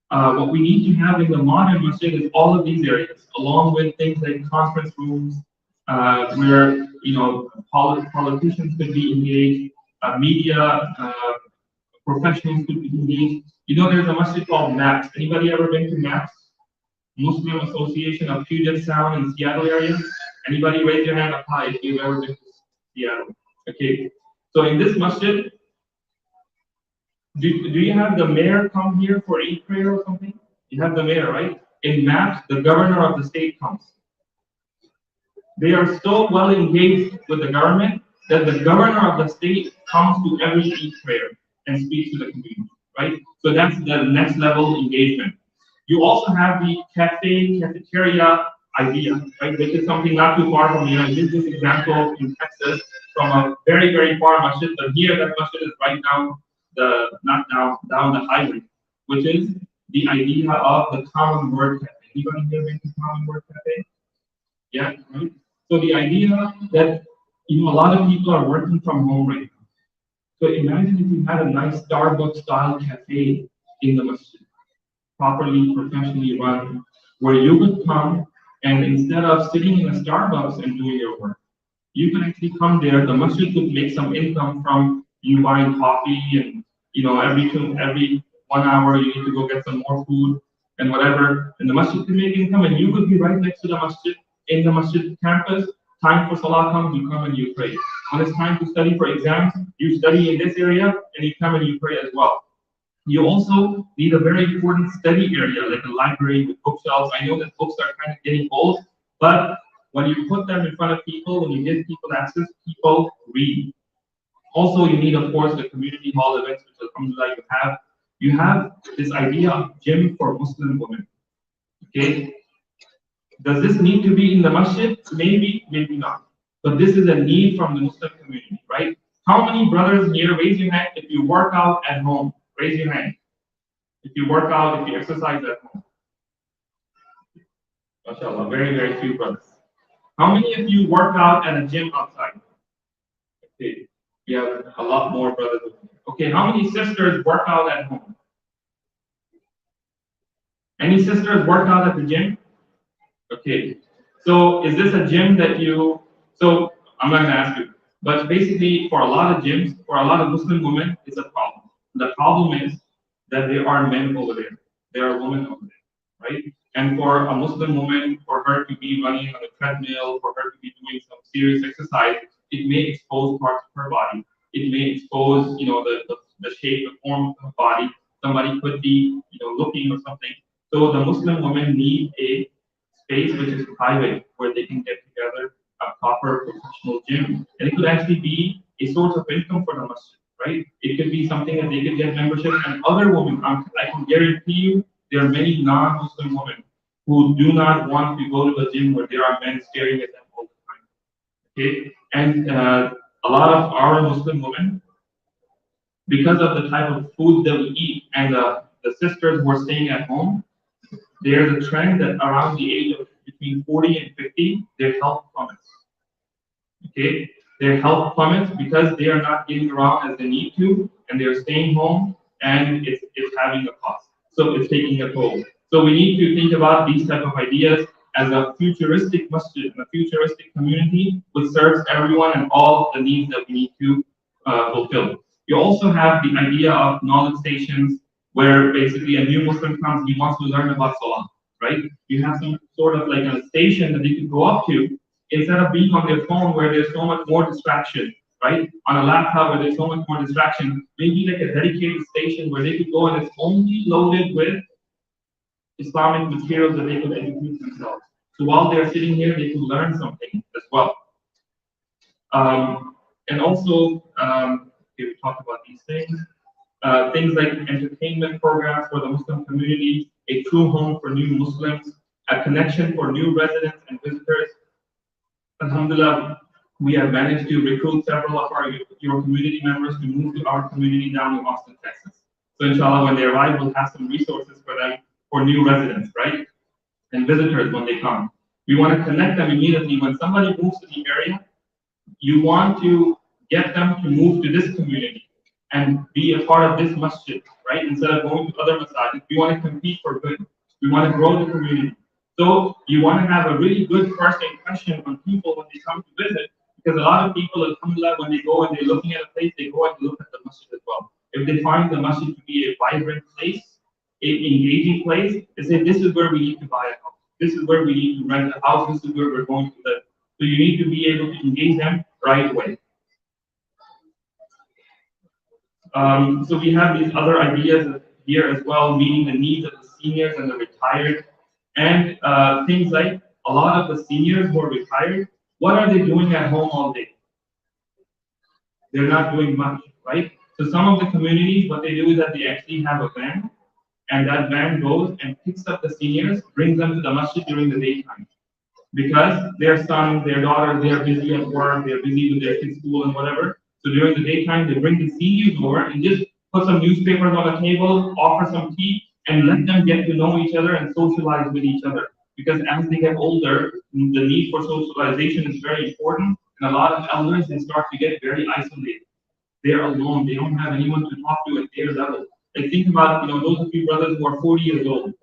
what we need to have in the modern masjid is all of these areas, along with things like conference rooms, where politicians could be engaged, media professionals could be engaged. There's a masjid called MAPS. Anybody ever been to MAPS? Muslim Association of Puget Sound in Seattle area? Anybody raise your hand up high if you've ever been to Seattle? Okay. So in this masjid, do you have the mayor come here for Eid prayer or something? You have the mayor, right? In MAPS, the governor of the state comes. They are so well engaged with the government that the governor of the state comes to every Eid prayer and speaks to the community, right? So that's the next level engagement. You also have the cafeteria idea, right? Which is something not too far from here. I did this example in Texas from a very, very far masjid, but here that masjid is right now down the highway, which is the idea of the common word cafe. Anybody here been to common word cafe? Yeah, right. So the idea that a lot of people are working from home right now. So imagine if you had a nice Starbucks style cafe in the masjid, properly professionally run, where you could come and instead of sitting in a Starbucks and doing your work, you can actually come there. The masjid could make some income from you buying coffee and every 1 hour you need to go get some more food and whatever. And the masjid can make income and you could be right next to the masjid in the masjid campus. Time for salah comes, you come and you pray. When it's time to study for exams, you study in this area and you come and you pray as well. You also need a very important study area like a library with bookshelves. I know that books are kind of getting old, but when you put them in front of people, when you give people access, people read. Also, you need, of course, the community hall events, which alhamdulillah you have. You have this idea of gym for Muslim women. Okay? Does this need to be in the masjid? Maybe, maybe not. But this is a need from the Muslim community, right? How many brothers here, raise your hand if you work out at home? Raise your hand. If you work out, if you exercise at home. MashaAllah, very, very few brothers. How many of you work out at a gym outside? Okay, you have a lot more brothers. Okay, how many sisters work out at home? Any sisters work out at the gym? Okay, so is this a gym that so I'm not going to ask you, but basically for a lot of gyms, for a lot of Muslim women, it's a problem. The problem is that there are men over there. There are women over there, right? And for a Muslim woman, for her to be running on a treadmill, for her to be doing some serious exercise, it may expose parts of her body. It may expose, the shape, the form of her body. Somebody could be, looking or something. So the Muslim women need a space which is private, where they can get together, a proper professional gym. And it could actually be a source of income for the masjid, right? It could be something that they could get membership. And other women, I can guarantee you, there are many non-Muslim women who do not want to go to a gym where there are men staring at them all the time. Okay? And a lot of our Muslim women, because of the type of food that we eat and the sisters who are staying at home, there's a trend that around the age of between 40 and 50, their health plummets. Okay? Their health plummets because they are not getting around as they need to, and they're staying home, and it's having a cost. So it's taking a toll. So we need to think about these type of ideas as a futuristic masjid, a futuristic community which serves everyone and all the needs that we need to fulfill. You also have the idea of knowledge stations, where basically a new Muslim comes, he wants to learn about Salah, right? You have some sort of like a station that they could go up to instead of being on their phone where there's so much more distraction, right? On a laptop where there's so much more distraction, maybe like a dedicated station where they could go and it's only loaded with Islamic materials that they could educate themselves. So while they're sitting here, they can learn something as well. And also, we talked about these things. Things like entertainment programs for the Muslim community, a true home for new Muslims, a connection for new residents and visitors. Alhamdulillah, we have managed to recruit several of your community members to move to our community down in Austin, Texas. So inshallah, when they arrive, we'll have some resources for them for new residents, right? And visitors when they come. We want to connect them immediately. When somebody moves to the area, you want to get them to move to this community and be a part of this masjid, right? Instead of going to other masajid, we want to compete for good. We want to grow the community. So you want to have a really good first impression on people when they come to visit, because a lot of people, alhamdulillah, when they go and they're looking at a place, they go and look at the masjid as well. If they find the masjid to be a vibrant place, an engaging place, they say, this is where we need to buy a house. This is where we need to rent a house. This is where we're going to live. So you need to be able to engage them right away. So we have these other ideas here as well, meeting the needs of the seniors and the retired, and things like a lot of the seniors who are retired, what are they doing at home all day? They're not doing much, right? So some of the communities, what they do is that they actually have a van, and that van goes and picks up the seniors, brings them to the masjid during the daytime. Because their sons, their daughters, they are busy at work, they're busy with their kids' school and whatever. So during the daytime, they bring the seniors over and just put some newspapers on the table, offer some tea, and let them get to know each other and socialize with each other. Because as they get older, the need for socialization is very important, and a lot of elders, they start to get very isolated. They're alone, they don't have anyone to talk to at their level. Like think about, those of you brothers who are 40 years old.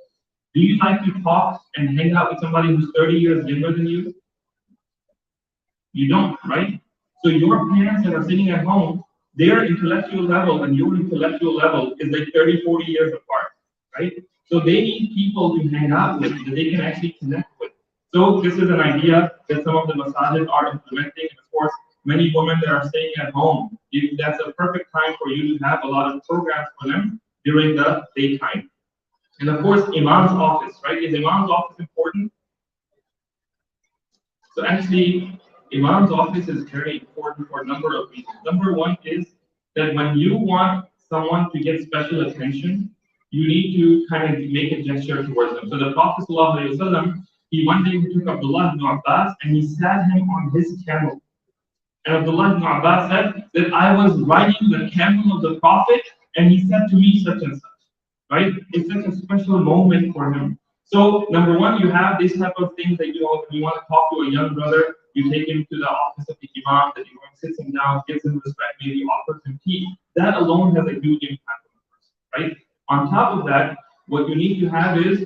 Do you like to talk and hang out with somebody who's 30 years younger than you? You don't, right? So your parents that are sitting at home, their intellectual level and your intellectual level is like 30, 40 years apart, right? So they need people to hang out with that they can actually connect with. So this is an idea that some of the masajid are implementing. And of course, many women that are staying at home, that's a perfect time for you to have a lot of programs for them during the daytime. And of course, Imam's office, right? Is Imam's office important? So actually, Imam's office is very important for a number of reasons. Number one is that when you want someone to get special attention, you need to kind of make a gesture towards them. So the Prophet ﷺ, he one day he took Abdullah ibn Abbas and he sat him on his camel. And Abdullah ibn Abbas said that I was riding the camel of the Prophet and he said to me such and such. Right? It's such a special moment for him. So number one, you have this type of things that you want to talk to a young brother, you take him to the office of the Imam, that you sits him down, gives him respect, maybe offers him tea. That alone has a huge impact on the person, right? On top of that, what you need to have is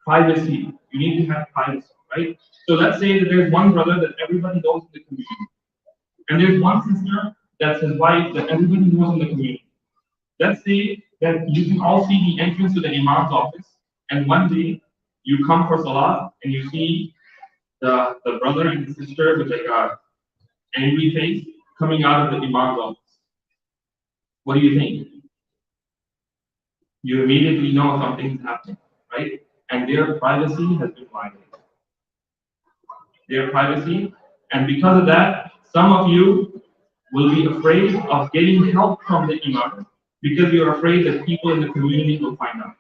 privacy. You need to have privacy, right? So let's say that there's one brother that everybody knows in the community, and there's one sister that's his wife that everybody knows in the community. Let's say that you can all see the entrance to the Imam's office, and one day you come for Salah and you see the brother and the sister with like a angry face coming out of the Imam's office. What do you think? You immediately know something's happening, right? And their privacy has been violated. Their privacy, and because of that, some of you will be afraid of getting help from the Imam, because you're afraid that people in the community will find out,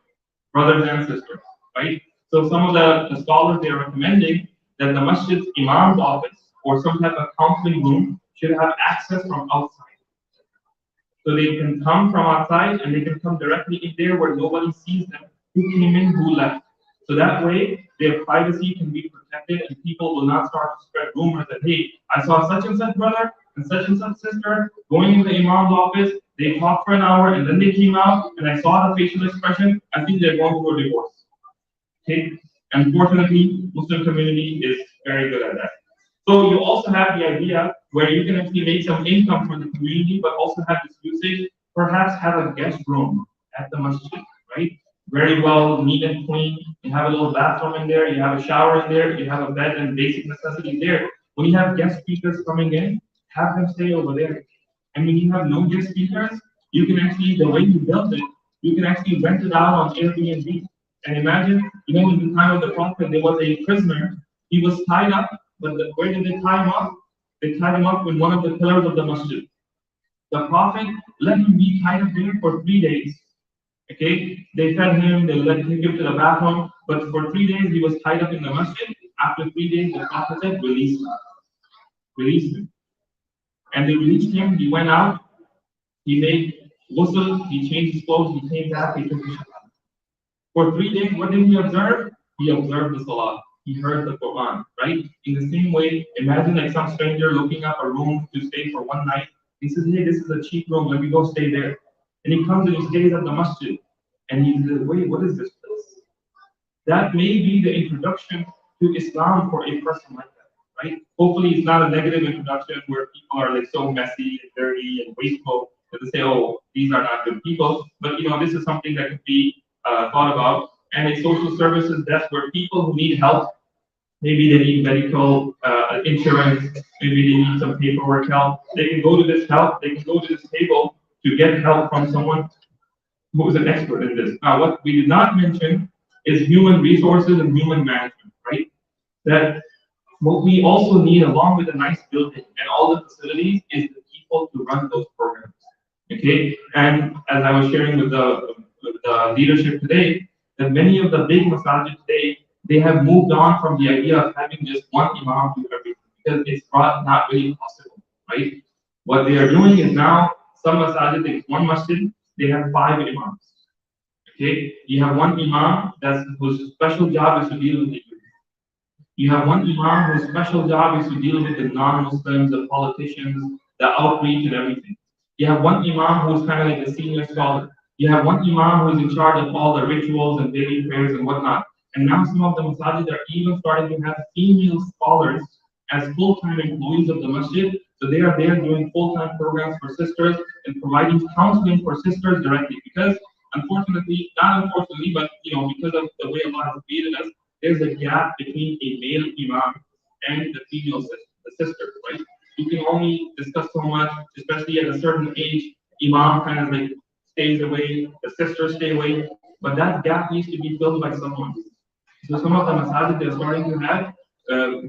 brothers and sisters, right? So some of the scholars, they are recommending that the masjid's Imam's office or some type of counseling room should have access from outside. So they can come from outside and they can come directly in there where nobody sees them, who came in, who left. So that way, their privacy can be protected and people will not start to spread rumors that, hey, I saw such and such brother and such sister going into the Imam's office. They talked for an hour and then they came out and I saw the facial expression. I think they're going through a divorce. Okay? Unfortunately, Muslim community is very good at that. So you also have the idea where you can actually make some income from the community, but also have this usage. Perhaps have a guest room at the masjid, right? very well neat and clean. You have a little bathroom in there, you have a shower in there, you have a bed and basic necessities there. When you have guest speakers coming in, have them stay over there. And when you have no guest speakers, you can actually, the way you build it, you can actually rent it out on Airbnb. And imagine, in the time of the Prophet, there was a prisoner. He was tied up, but where did they tie him up? They tied him up with one of the pillars of the masjid. The Prophet let him be tied up there for 3 days. Okay, they fed him, they let him go to the bathroom, but for 3 days he was tied up in the masjid. After 3 days, the Prophet said, release him. Release him. And they released him, he went out, he made ghusl, he changed his clothes, he came back, he took the Shabbat. For 3 days, what did he observe? He observed the Salah. He heard the Quran, right? In the same way, imagine like some stranger looking up a room to stay for one night. He says, hey, this is a cheap room, let me go stay there. And he comes and he stays at the masjid. And he says, wait, what is this place? That may be the introduction to Islam for a person like that, right? Hopefully it's not a negative introduction where people are like so messy and dirty and wasteful that they say, oh, these are not good people. But this is something that could be thought about. And a social services desk where people who need help, maybe they need medical insurance, maybe they need some paperwork help, they can go to this help, they can go to this table to get help from someone who is an expert in this. Now, what we did not mention is human resources and human management, right? That what we also need, along with a nice building and all the facilities, is the people to run those programs. Okay, and as I was sharing with the leadership today, that many of the big masajid today, they have moved on from the idea of having just one imam do everything because it's not really possible, right? What they are doing is now some masajid, it's one masjid, they have 5 imams. Okay, you have one imam whose special job is to deal with the youth. You have one imam whose special job is to deal with the non-Muslims, the politicians, the outreach and everything. You have one imam who's kind of like the senior scholar. You have one imam who's in charge of all the rituals and daily prayers and whatnot. And now some of the masajid are even starting to have female scholars as full-time employees of the masjid. So they are there doing full-time programs for sisters and providing counseling for sisters directly. Because unfortunately, not unfortunately, but because of the way Allah has created us, there's a gap between a male imam and the female sister, right? You can only discuss so much, especially at a certain age. Imam kind of like stays away, the sisters stay away, but that gap needs to be filled by someone. So some of the masajid, they're starting to have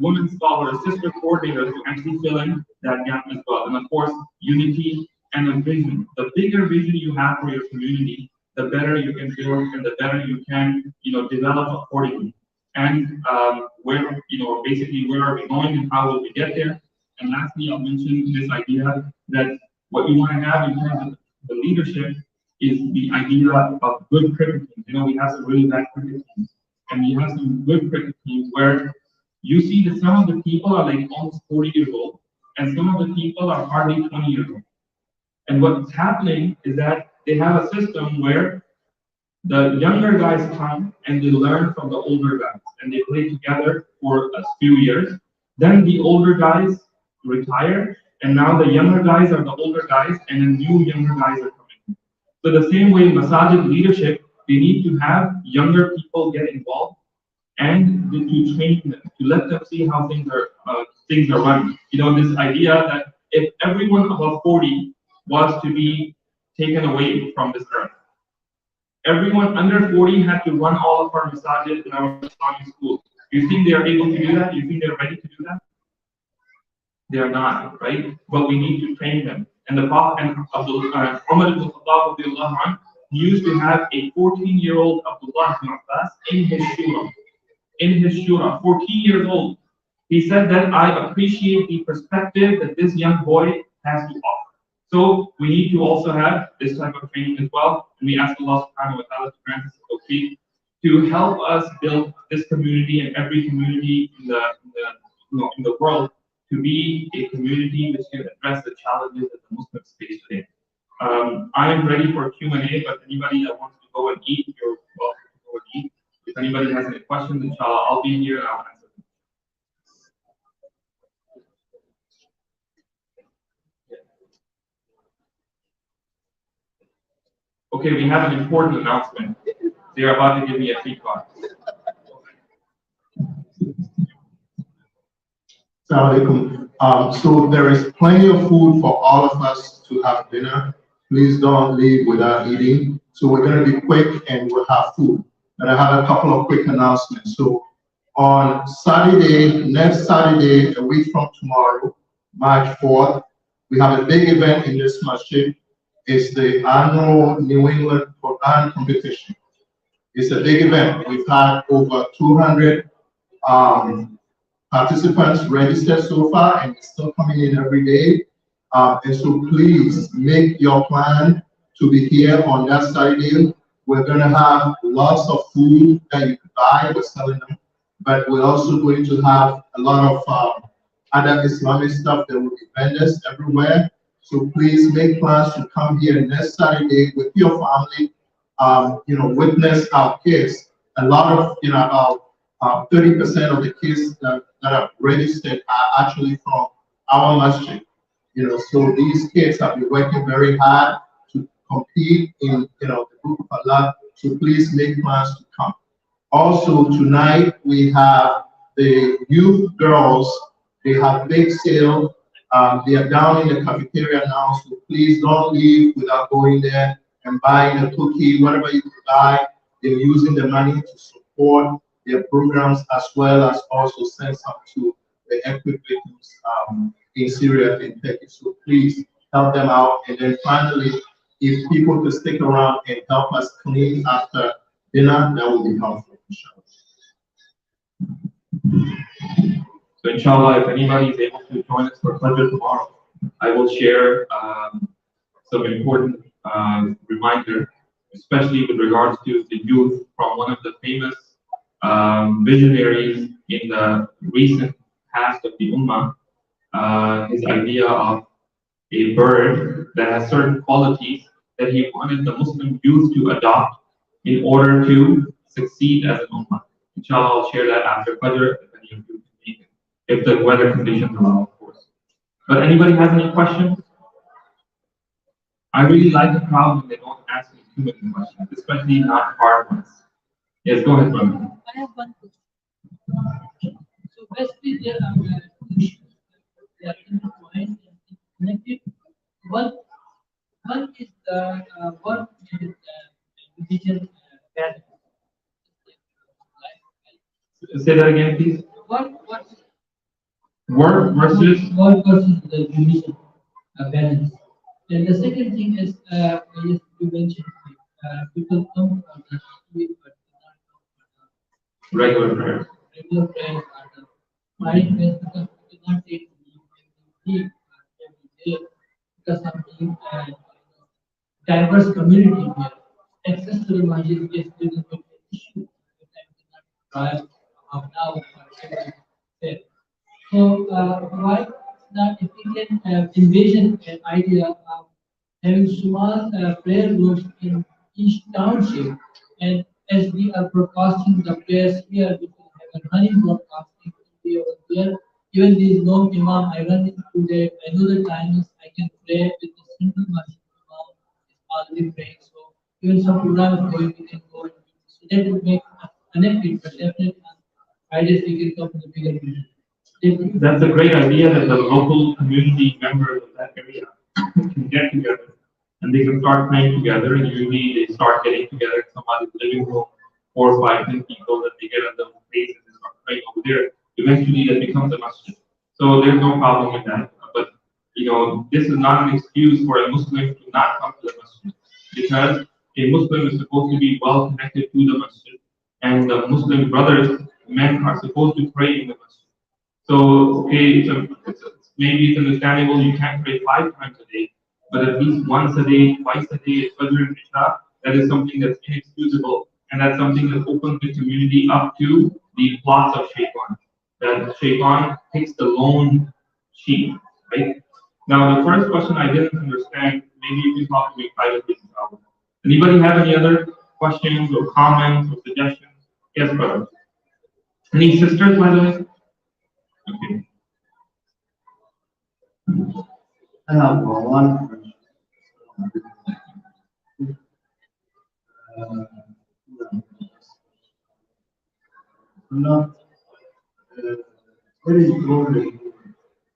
women scholars, sister coordinators to actually fill in that gap as well. And of course, unity and a vision. The bigger vision you have for your community, the better you can build and the better you can, develop accordingly. And basically where are we going and how will we get there? And lastly, I'll mention this idea that what you want to have in terms of the leadership is the idea of good cricket teams. We have some really bad cricket teams. And we have some good cricket teams where you see that some of the people are like almost 40 years old, and some of the people are hardly 20 years old. And what's happening is that they have a system where the younger guys come and they learn from the older guys, and they play together for a few years. Then the older guys retire, and now the younger guys are the older guys, and the new younger guys are coming. So the same way masajid leadership, they need to have younger people get involved and to train them, to let them see how things are run. This idea that if everyone above 40 was to be taken away from this earth, everyone under 40 had to run all of our masajid in our Islamic schools. You think they are able to do that? You think they're ready to do that? They are not, right? But we need to train them. And the Prophet and Umar ibn Khattab, he used to have a 14-year-old Abdullah ibn Abbas in his shura. 14 years old. He said that I appreciate the perspective that this young boy has to offer. So we need to also have this type of training as well. And we ask Allah subhanahu wa ta'ala to grant us the tawfiq to help us build this community and every community in the world to be a community which can address the challenges that the Muslims face today. I am ready for Q&A, but anybody that wants to go and eat, you're welcome to go and eat. If anybody has any questions, inshallah, I'll be here and I'll answer them. Okay, we have an important announcement. They're about to give me a free card. Assalamu alaikum. So there is plenty of food for all of us to have dinner. Please don't leave without eating. So we're going to be quick and we'll have food. But I have a couple of quick announcements. So on Saturday, next Saturday, a week from tomorrow, March 4th, we have a big event in this masjid. It's the annual New England Quran competition. It's a big event. We've had over 200 participants registered so far, and it's still coming in every day. And so please make your plan to be here on that Saturday. We're going to have lots of food that you can buy. We're selling them, but we're also going to have a lot of other Islamic stuff. There will be vendors everywhere. So please make plans to come here next Saturday with your family. Witness our kids. A lot of, about 30% of the kids that are registered are actually from our masjid. So these kids have been working very hard to compete in, the book of Allah. So please make plans to come. Also tonight we have the youth girls. They have big sale. They are down in the cafeteria now. So please don't leave without going there and buying a cookie, whatever you can buy. They're using the money to support their programs as well as also send some to the equipped victims in Syria and Turkey. So please help them out. And then finally, if people could stick around and help us clean after dinner, that would be helpful. So inshallah, if anybody is able to join us for Fajr tomorrow, I will share some important reminder, especially with regards to the youth, from one of the famous visionaries in the recent past of the Ummah. His idea of a bird that has certain qualities that he wanted the Muslim youth to adopt in order to succeed as an Ummah. Inshallah, I'll share that after Fajr if any of you can make it, if the weather conditions allow, of course. But anybody has any questions? I really like the crowd when they don't ask me too many questions, especially not hard ones. Yes, go ahead, brother. I have one question. So basically, they are intertwined and connected. One is the what is religion balance. Say that again, please. What Work versus what versus the religion balance. And the second thing is, yes, you mentioned people come for the street, but not come for regular prayer. the regular prayers or the mind prayers, because we cannot take leave every day because of the diverse community here. Access to the masjid is a little bit an issue. Sometimes we cannot drive half an hour for every prayer. So why not if we can envision an idea of having small prayer groups in each township, and as we are broadcasting the prayers here, we will have a running broadcasting over there. Even there is no imam, I run into the I know the times I can pray with the single masjid imam is already praying. So even some program is going, we can go and do this. So that would make us connected, but definitely on Fridays we can come to the bigger vision. That's a great idea that the local community members of that area can get together and they can start praying together. And usually they start getting together in somebody's living room, 4, 5, 10 people that they get on the place and they start praying over there. Eventually that becomes a masjid. So there's no problem with that. But this is not an excuse for a Muslim to not come to the masjid, because a Muslim is supposed to be well connected to the masjid, and the Muslim brothers, men, are supposed to pray in the masjid. So, okay, maybe it's understandable you can't pray 5 times a day, but at least once a day, twice a day, Fajr and Isha, that is something that's inexcusable, and that's something that opens the community up to the plots of Shaitan. That Shaitan takes the lone sheep, right? Now, the first question I didn't understand, maybe you can talk to me privately. Anybody have any other questions or comments or suggestions? Yes, brother. Any sisters, by the way? Okay. I have one question. not very problem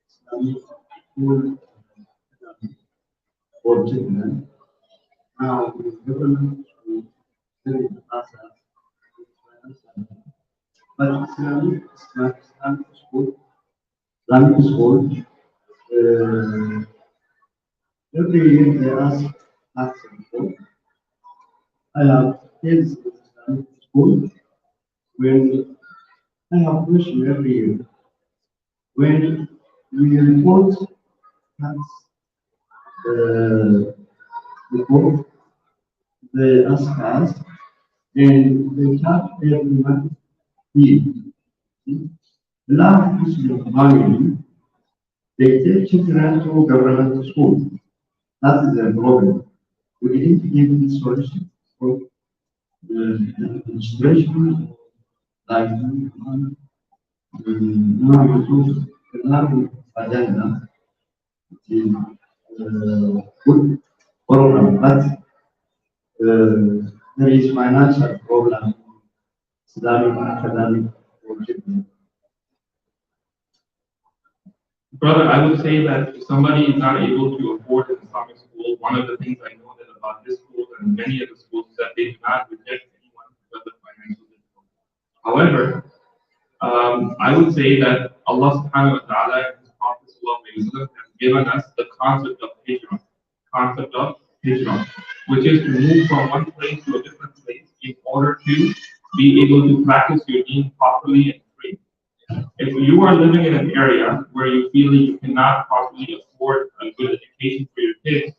Islamic school for children. Now, the government school, there is but Islamic school, uh, every year they ask us for. I have kids in Islamic school when I have question every year. When we report that uh, report, they ask us and they charge everyone fee. The last question of money, they take children to government school. That is the problem. We didn't give the solution for the administration, like no, another agenda is good program, but there is financial problem, Islamic academic project. Brother, I would say that if somebody is not able to afford an Islamic school, one of the things I know that about this school and many of the schools is that they do not reject anyone because of financial difficulty. However, I would say that Allah subhanahu wa ta'ala and His Prophet sallallahu alaihi wasallam have given us the concept of hijrah, which is to move from one place to a different place in order to be able to practice your deen properly and free. If you are living in an area where you feel you cannot possibly afford a good education for your kids,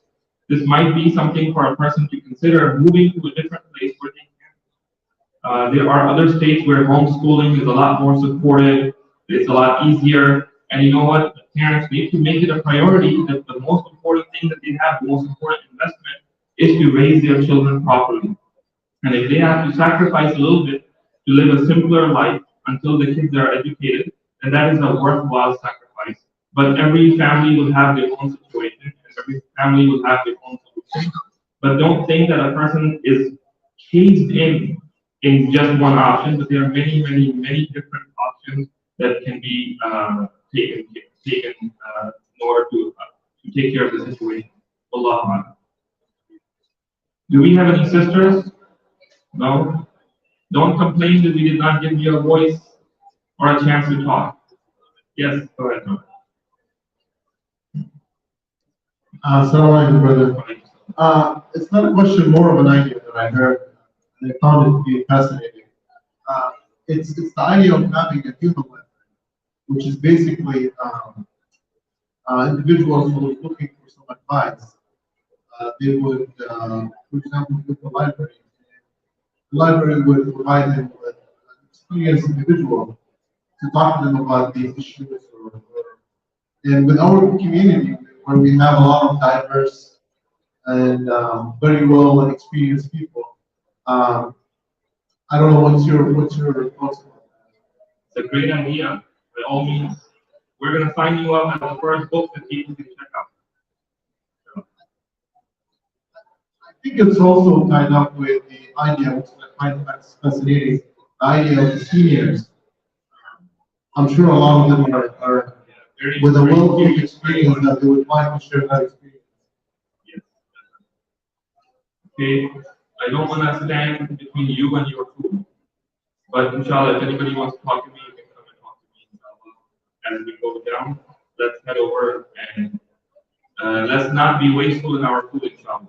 this might be something for a person to consider moving to a different place where they can. There are other states where homeschooling is a lot more supported, it's a lot easier, and you know what? The parents need to make it a priority that the most important thing that they have, the most important investment, is to raise their children properly. And if they have to sacrifice a little bit to live a simpler life until the kids are educated, then that is a worthwhile sacrifice. But every family will have their own situation, and every family will have their own solution. But don't think that a person is caged in just one option, but there are many, many, many different options that can be taken in order to take care of the situation. Allah Akbar. Do we have any sisters? No? Don't complain that we did not give you a voice or a chance to talk. Yes, go ahead. No. Assalamu alaikum, brother. It's not a question, more of an idea that I heard, and I found it to be fascinating. It's the idea of having a human library, which is basically individuals who are looking for some advice. They would, for example, go to the library. The library would provide them with an experienced individual to talk to them about these issues. And with our community, where we have a lot of diverse and very well and experienced people, um, I don't know what's your thoughts on that. It's a great idea. By all means, we're going to sign you up as the first book that people can check out. I think it's also tied up with the idea, which I find fascinating, the idea of the seniors. I'm sure a lot of them are with a wealth of experience that they would like to share that experience. Yes. Okay. I don't want to stand between you and your food. But inshallah, if anybody wants to talk to me, you can come and talk to me, inshallah. As we go down, let's head over and let's not be wasteful in our food, inshallah.